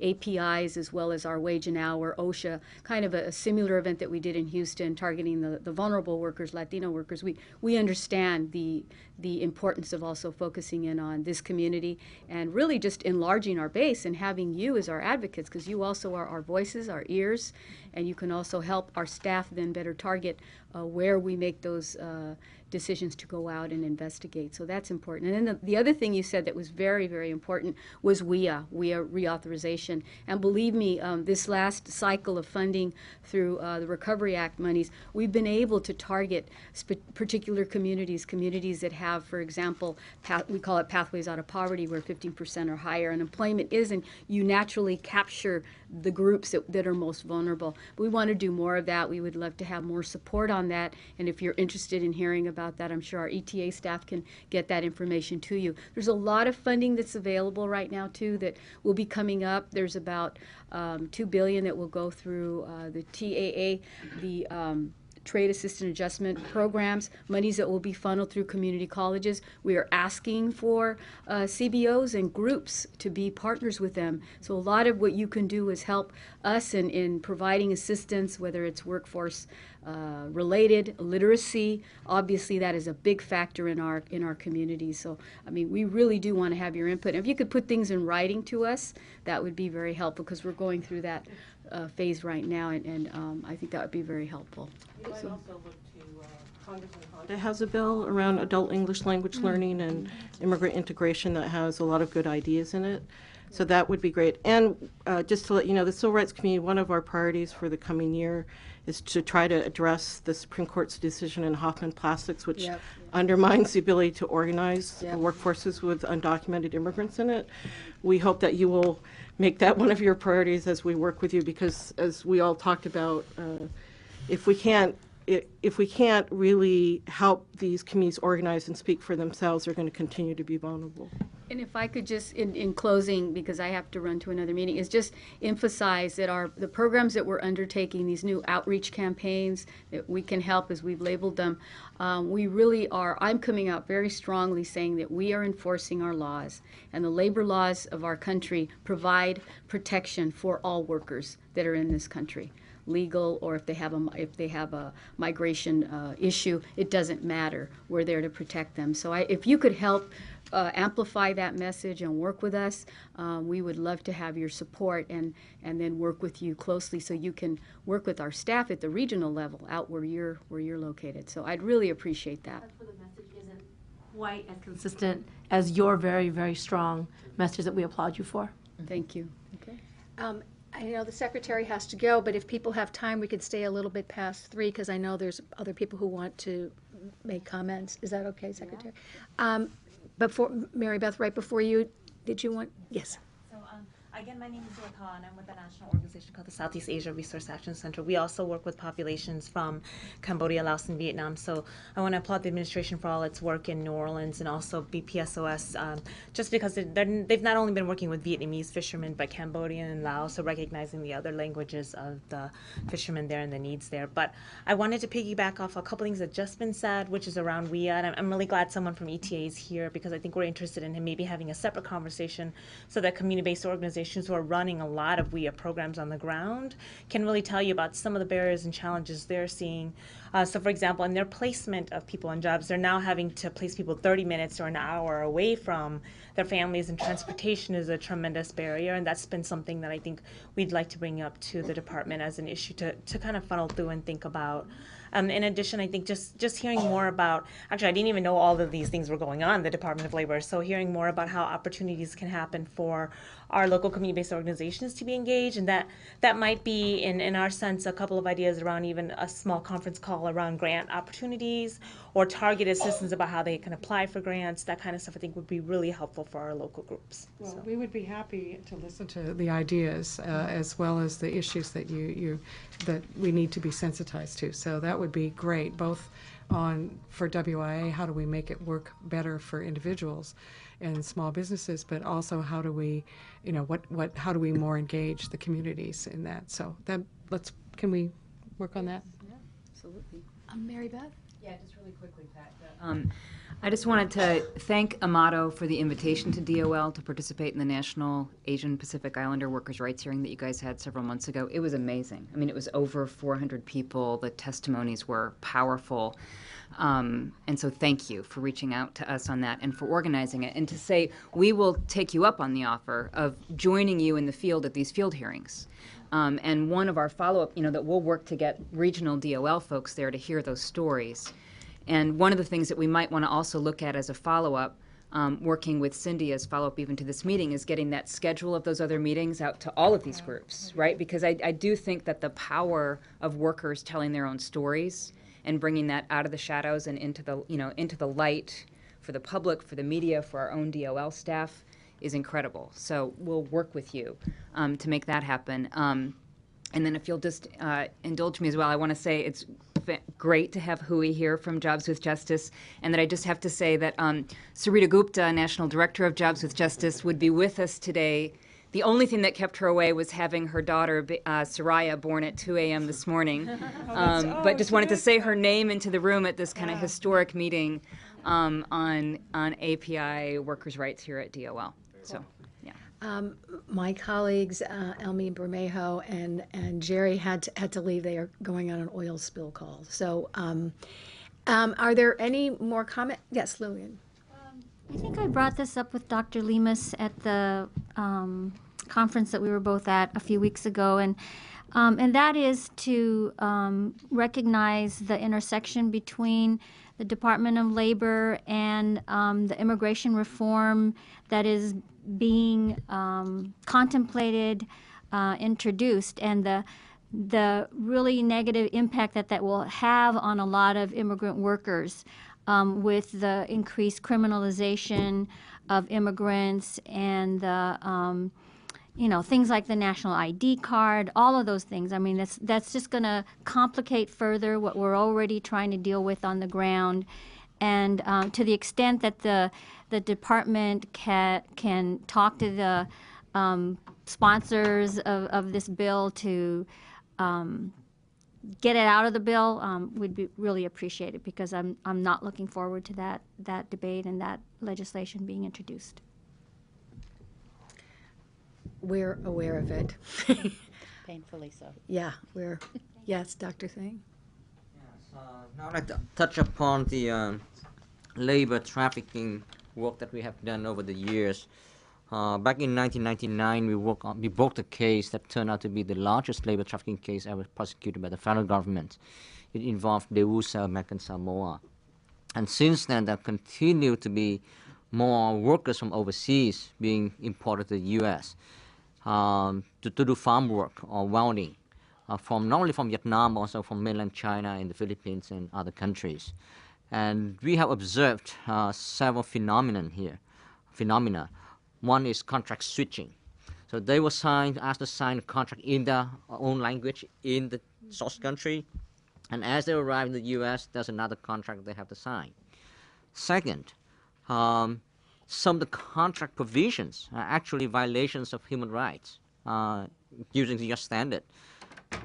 APIs as well as our wage and hour, OSHA, kind of a similar event that we did in Houston targeting the vulnerable workers, Latino workers. We understand the importance of also focusing in on this community and really just enlarging our base and having you as our advocates, because you also are our voices, our ears, and you can also help our staff then better target where we make those decisions to go out and investigate. So that's important. And then the other thing you said that was very, very important was WIA reauthorization. And believe me, this last cycle of funding through the Recovery Act monies, we've been able to target particular communities that have, for example, we call it pathways out of poverty, where 15% or higher unemployment is, and you naturally capture the groups that are most vulnerable. We want to do more of that. We would love to have more support on that. And if you're interested in hearing about that, I'm sure our ETA staff can get that information to you. There's a lot of funding that's available right now, too, that will be coming up. There's about $2 billion that will go through the TAA, the Trade Assistant Adjustment Programs, monies that will be funneled through community colleges. We are asking for CBOs and groups to be partners with them. So a lot of what you can do is help us in providing assistance, whether it's workforce related, literacy. Obviously, that is a big factor in our community. So, I mean, we really do want to have your input. If you could put things in writing to us, that would be very helpful, because we're going through that phase right now, and I think that would be very helpful. You might also look to Congressman Honda has a bill around adult English language learning and immigrant integration that has a lot of good ideas in it. So that would be great. And just to let you know, the civil rights community, one of our priorities for the coming year is to try to address the Supreme Court's decision in Hoffman Plastics, which undermines the ability to organize workforces with undocumented immigrants in it. We hope that you will make that one of your priorities as we work with you, because as we all talked about, if we can't really help these communities organize and speak for themselves, they're going to continue to be vulnerable. And if I could just, in closing, because I have to run to another meeting, is just emphasize that the programs that we're undertaking, these new outreach campaigns that we can help, as we've labeled them, we really are, I'm coming out very strongly saying that we are enforcing our laws, and the labor laws of our country provide protection for all workers that are in this country. Legal, or if they have a migration issue, it doesn't matter. We're there to protect them. So if you could help amplify that message and work with us, we would love to have your support and then work with you closely so you can work with our staff at the regional level out where you're located. So I'd really appreciate that. That's where the message isn't quite as consistent as your very, very strong message that we applaud you for. Thank you. Okay. I know the secretary has to go, but if people have time, we could stay a little bit past 3, because I know there's other people who want to make comments. Is that okay, Secretary? Before, Mary Beth, right before you, did you want, yes. Again, my name is Zulaka, and I'm with a national organization called the Southeast Asia Resource Action Center. We also work with populations from Cambodia, Laos, and Vietnam. So I want to applaud the administration for all its work in New Orleans and also BPSOS, just because they've not only been working with Vietnamese fishermen, but Cambodian and Laos, so recognizing the other languages of the fishermen there and the needs there. But I wanted to piggyback off a couple things that just been said, which is around WIA, and I'm really glad someone from ETA is here because I think we're interested in maybe having a separate conversation so that community-based organizations who are running a lot of WIA programs on the ground can really tell you about some of the barriers and challenges they're seeing. So for example, in their placement of people in jobs, they're now having to place people 30 minutes or an hour away from their families, and transportation is a tremendous barrier, and that's been something that I think we'd like to bring up to the department as an issue to kind of funnel through and think about. In addition, I think just hearing more about, actually I didn't even know all of these things were going on in the Department of Labor, so hearing more about how opportunities can happen for our local community-based organizations to be engaged, and that might be, in our sense, a couple of ideas around even a small conference call around grant opportunities or targeted assistance about how they can apply for grants, that kind of stuff I think would be really helpful for our local groups. Well, So. we would be happy to listen to the ideas as well as the issues that that we need to be sensitized to. So that would be great, both for WIA, how do we make it work better for individuals and small businesses, but also how do we, how do we more engage the communities in that? So can we work on that? Yeah, absolutely. Mary Beth? Yeah, just really quickly, Pat. I just wanted to thank Amato for the invitation to DOL to participate in the National Asian Pacific Islander Workers' Rights hearing that you guys had several months ago. It was amazing. I mean, it was over 400 people. The testimonies were powerful. And so thank you for reaching out to us on that and for organizing it. And to say we will take you up on the offer of joining you in the field at these field hearings. And one of our follow-up, that we'll work to get regional DOL folks there to hear those stories. And one of the things that we might want to also look at as a follow-up, working with Cindy as follow-up even to this meeting, is getting that schedule of those other meetings out to all of these groups, right? Because I do think that the power of workers telling their own stories and bringing that out of the shadows and into the light for the public, for the media, for our own DOL staff is incredible. So we'll work with you to make that happen. And then if you'll just indulge me as well, I want to say it's great to have Hui here from Jobs with Justice, and that I just have to say that Sarita Gupta, National Director of Jobs with Justice, would be with us today. The only thing that kept her away was having her daughter, Soraya, born at 2 a.m. this morning. But just wanted to say her name into the room at this kind of historic meeting on API workers' rights here at DOL. So. My colleagues, Elmi Bermejo and Jerry had to leave. They are going on an oil spill call. So are there any more comments? Yes, Lillian. I think I brought this up with Dr. Lemus at the conference that we were both at a few weeks ago, and that is to recognize the intersection between the Department of Labor and the immigration reform that is being contemplated, introduced, and the really negative impact that will have on a lot of immigrant workers with the increased criminalization of immigrants and the things like the national ID card, all of those things. I mean, that's just going to complicate further what we're already trying to deal with on the ground. And to the extent that the department can talk to the sponsors of this bill to get it out of the bill, would be really appreciated, because I'm not looking forward to that debate and that legislation being introduced. We're aware of it. Painfully so. Yeah, yes, Dr. Thing. Now I'd like to touch upon the labor trafficking work that we have done over the years. Back in 1999, we brought a case that turned out to be the largest labor trafficking case ever prosecuted by the federal government. It involved Deusa, American Samoa. And since then, there continue to be more workers from overseas being imported to the U.S. To do farm work or welding, not only from Vietnam, also from mainland China and the Philippines and other countries. And we have observed several phenomena here. One is contract switching. So they were asked to sign a contract in their own language in the source country, and as they arrive in the U.S., there's another contract they have to sign. Second, some of the contract provisions are actually violations of human rights using the U.S. standard.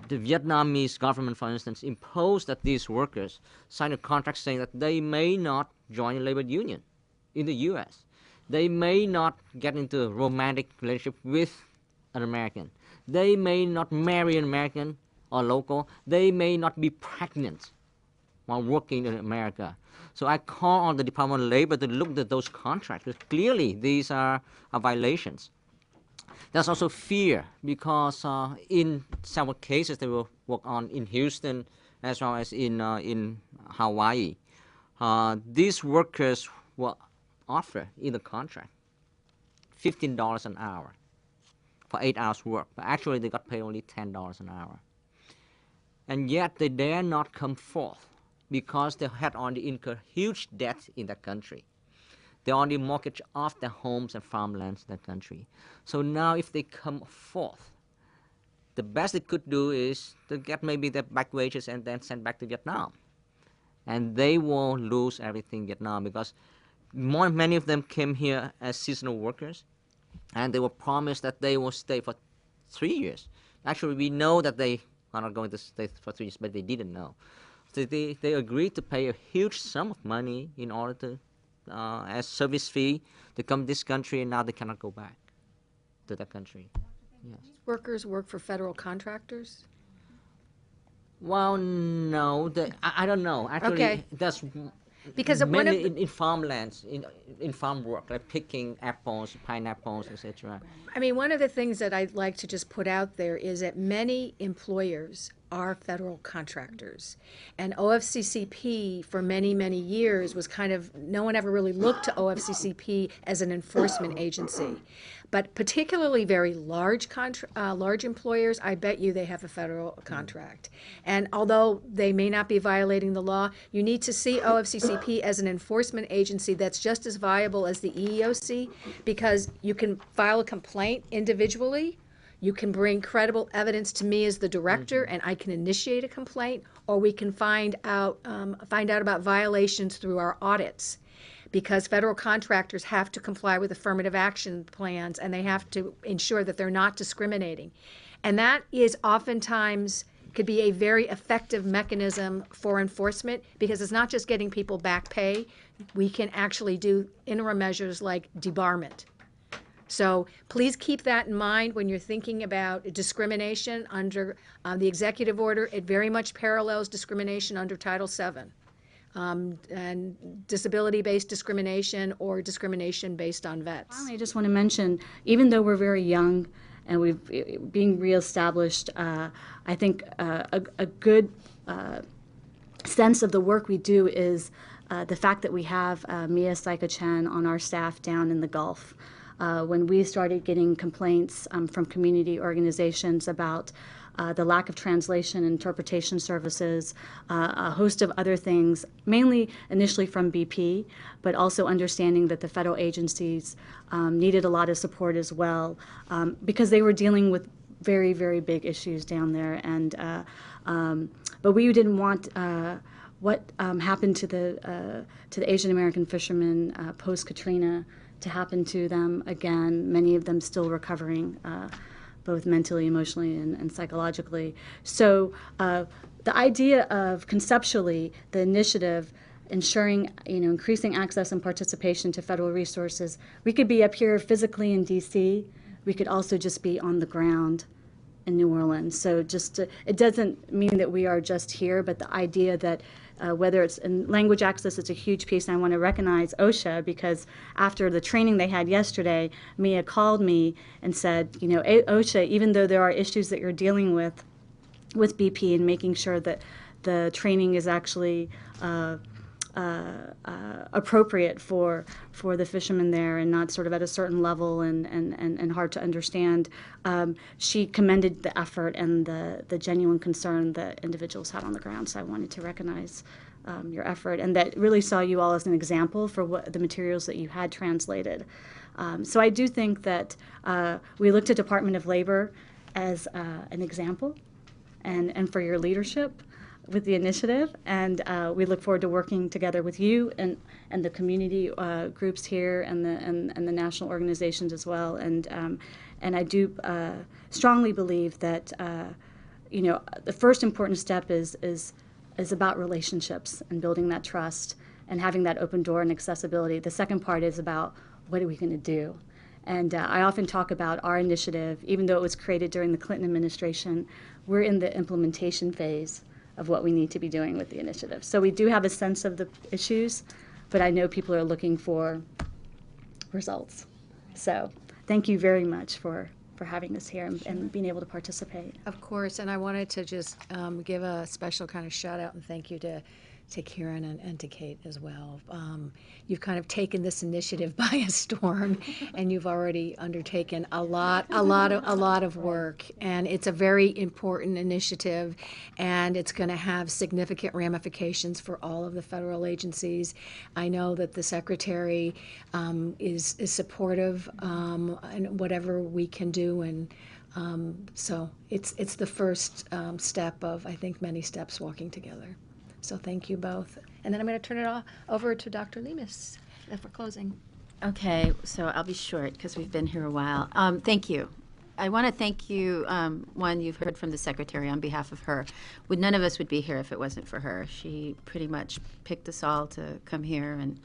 The Vietnamese government, for instance, imposed that these workers sign a contract saying that they may not join a labor union in the U.S. They may not get into a romantic relationship with an American. They may not marry an American or local. They may not be pregnant while working in America. So I call on the Department of Labor to look at those contracts, because clearly these are violations. There's also fear, because in several cases they will work on in Houston as well as in Hawaii. These workers were offered in the contract $15 an hour for 8 hours work, but actually they got paid only $10 an hour. And yet they dare not come forth because they had already incurred huge debt in that country. They already mortgaged off their homes and farmlands in that country. So now if they come forth, the best they could do is to get maybe their back wages and then send back to Vietnam. And they will lose everything in Vietnam, because many of them came here as seasonal workers, and they were promised that they will stay for 3 years. Actually, we know that they are not going to stay for 3 years, but they didn't know. So they agreed to pay a huge sum of money in order to, as service fee, to come to this country, and now they cannot go back to that country. Yes. Workers work for federal contractors? Well, no, I don't know. Actually, okay. That's because mainly in farmlands, in farm work, like picking apples, pineapples, etc. I mean, one of the things that I'd like to just put out there is that many employers are federal contractors. And OFCCP for many, many years was kind of, no one ever really looked to OFCCP as an enforcement agency. But particularly very large employers, I bet you they have a federal contract. And although they may not be violating the law, you need to see OFCCP as an enforcement agency that's just as viable as the EEOC, because you can file a complaint individually. You can bring credible evidence to me as the director, and I can initiate a complaint, or we can find out about violations through our audits, because federal contractors have to comply with affirmative action plans, and they have to ensure that they're not discriminating. And that is oftentimes could be a very effective mechanism for enforcement, because it's not just getting people back pay. We can actually do interim measures like debarment. So please keep that in mind when you're thinking about discrimination under the executive order. It very much parallels discrimination under Title VII, and disability-based discrimination or discrimination based on vets. Finally, I just want to mention, even though we're very young and we've being reestablished, I think a good sense of the work we do is the fact that we have Mia Saika-Chen on our staff down in the Gulf. When we started getting complaints from community organizations about the lack of translation and interpretation services, a host of other things, mainly initially from BP, but also understanding that the federal agencies needed a lot of support as well, because they were dealing with very, very big issues down there. And but we didn't want what happened to the Asian American fishermen post-Katrina to happen to them again, many of them still recovering, both mentally, emotionally, and psychologically. So the idea of conceptually the initiative ensuring, increasing access and participation to federal resources, we could be up here physically in DC, we could also just be on the ground in New Orleans. So just it doesn't mean that we are just here, but the idea that whether it's in language access, it's a huge piece. And I want to recognize OSHA, because after the training they had yesterday, Mia called me and said, OSHA, even though there are issues that you're dealing with BP and making sure that the training is actually appropriate for the fishermen there and not sort of at a certain level and hard to understand, she commended the effort and the genuine concern that individuals had on the ground. So I wanted to recognize your effort, and that really saw you all as an example for what the materials that you had translated. So I do think that we looked at Department of Labor as an example and for your leadership with the initiative, and we look forward to working together with you and the community groups here and the national organizations as well. And I do strongly believe that the first important step is about relationships and building that trust and having that open door and accessibility. The second part is about what are we going to do. And I often talk about our initiative, even though it was created during the Clinton administration, we're in the implementation phase of what we need to be doing with the initiative. So we do have a sense of the issues, but I know people are looking for results. So thank you very much for having us here and being able to participate. Of course, and I wanted to just give a special kind of shout out and thank you to Kieran and to Kate as well. You've kind of taken this initiative by a storm, and you've already undertaken a lot of work. And it's a very important initiative, and it's going to have significant ramifications for all of the federal agencies. I know that the Secretary is supportive in whatever we can do, and so it's the first step of, I think, many steps walking together. So thank you both. And then I'm going to turn it over to Dr. Lemus for closing. Okay, so I'll be short because we've been here a while. Thank you. I want to thank you. One, you've heard from the Secretary on behalf of her. None of us would be here if it wasn't for her. She pretty much picked us all to come here, and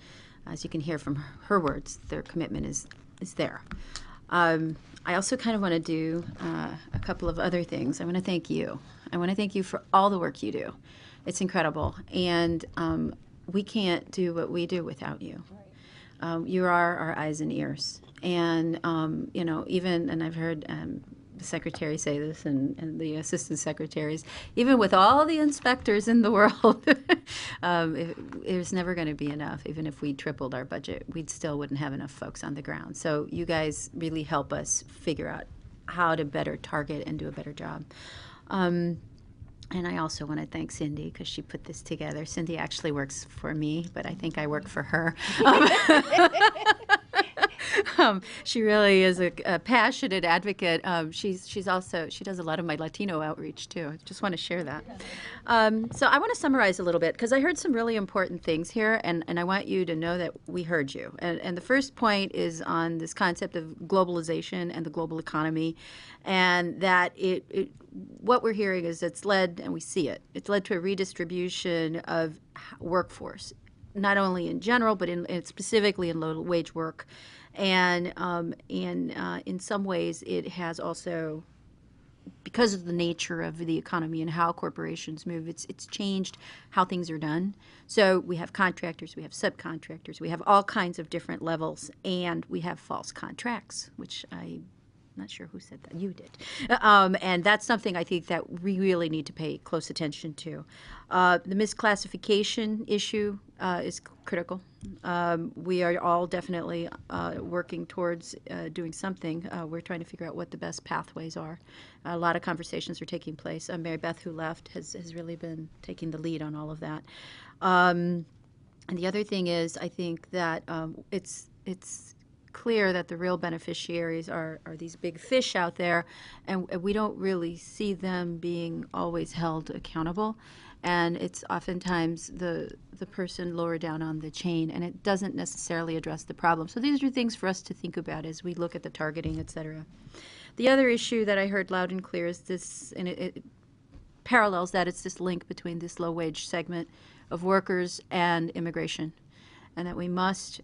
as you can hear from her words, their commitment is there. I also kind of want to do a couple of other things. I want to thank you. I want to thank you for all the work you do. It's incredible, and we can't do what we do without you. You are our eyes and ears, and and I've heard the secretary say this, and the assistant secretaries, even with all the inspectors in the world, there's never going to be enough. Even if we tripled our budget, we still wouldn't have enough folks on the ground. So you guys really help us figure out how to better target and do a better job. And I also want to thank Cindy because she put this together. Cindy actually works for me, but I think I work for her. She really is a passionate advocate. She does a lot of my Latino outreach too. I just want to share that. So I want to summarize a little bit because I heard some really important things here, and I want you to know that we heard you. And the first point is on this concept of globalization and the global economy, and that what we're hearing is it's led, and we see it, it's led to a redistribution of workforce, not only in general, but in specifically in low-wage work. And in some ways, it has also, because of the nature of the economy and how corporations move, it's changed how things are done. So we have contractors, we have subcontractors, we have all kinds of different levels, and we have false contracts, which I'm not sure who said that. You did. And that's something I think that we really need to pay close attention to. The misclassification issue is critical. We are all definitely working towards doing something. We're trying to figure out what the best pathways are. A lot of conversations are taking place. Mary Beth, who left, has really been taking the lead on all of that. And the other thing is, I think that it's clear that the real beneficiaries are these big fish out there, and we don't really see them being always held accountable. And it's oftentimes the person lower down on the chain, and it doesn't necessarily address the problem. So these are things for us to think about as we look at the targeting, et cetera. The other issue that I heard loud and clear is this, and it parallels that, it's this link between this low-wage segment of workers and immigration, and that we must,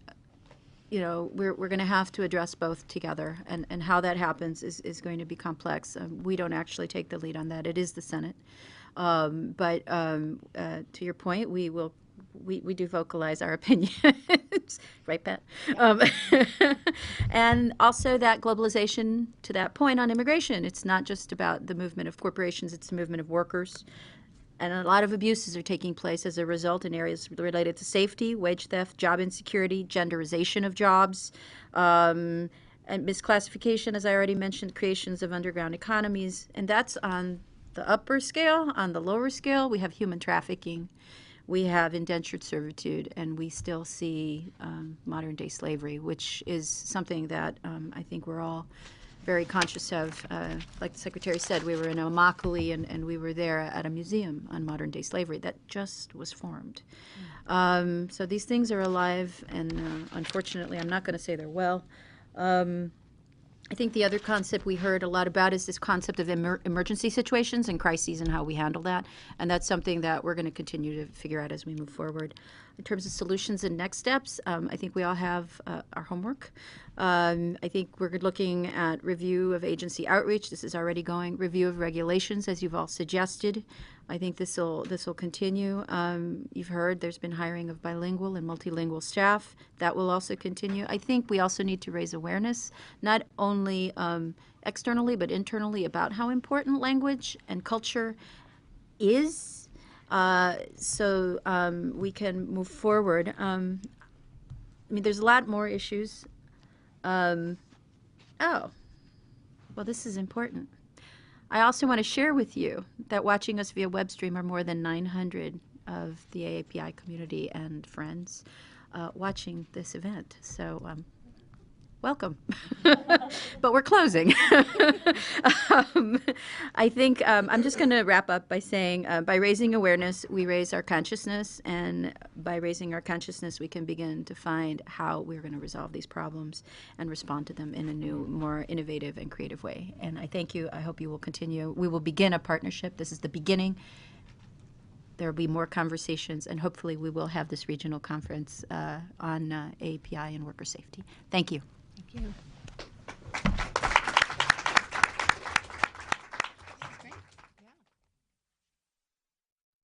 we're going to have to address both together, and how that happens is going to be complex. We don't actually take the lead on that. It is the Senate. But to your point, we do vocalize our opinions, right, Pat? And also that globalization, to that point on immigration, it's not just about the movement of corporations, it's the movement of workers. And a lot of abuses are taking place as a result in areas related to safety, wage theft, job insecurity, genderization of jobs, and misclassification, as I already mentioned, creations of underground economies. And that's on the upper scale. On the lower scale, we have human trafficking. we have indentured servitude, and we still see modern-day slavery, which is something that I think we're all very conscious of. Like the Secretary said, we were in Immokalee, and we were there at a museum on modern-day slavery that just was formed. So these things are alive, and unfortunately, I'm not going to say they're well. I think the other concept we heard a lot about is this concept of emergency situations and crises and how we handle that. And that's something that we're going to continue to figure out as we move forward. In terms of solutions and next steps, I think we all have our homework. I think we're looking at review of agency outreach. This is already going. Review of regulations, as you've all suggested. I think this will continue. You've heard there's been hiring of bilingual and multilingual staff. That will also continue. I think we also need to raise awareness, not only externally but internally, about how important language and culture is, so we can move forward. I mean, there's a lot more issues. Oh, well, this is important. I also want to share with you that watching us via web stream are more than 900 of the AAPI community and friends watching this event. So welcome. But we're closing. I think I'm just going to wrap up by saying by raising awareness, we raise our consciousness, and by raising our consciousness, we can begin to find how we're going to resolve these problems and respond to them in a new, more innovative and creative way. And I thank you. I hope you will continue. We will begin a partnership. This is the beginning. There will be more conversations, and hopefully we will have this regional conference on AAPI and worker safety. Thank you. Thank you.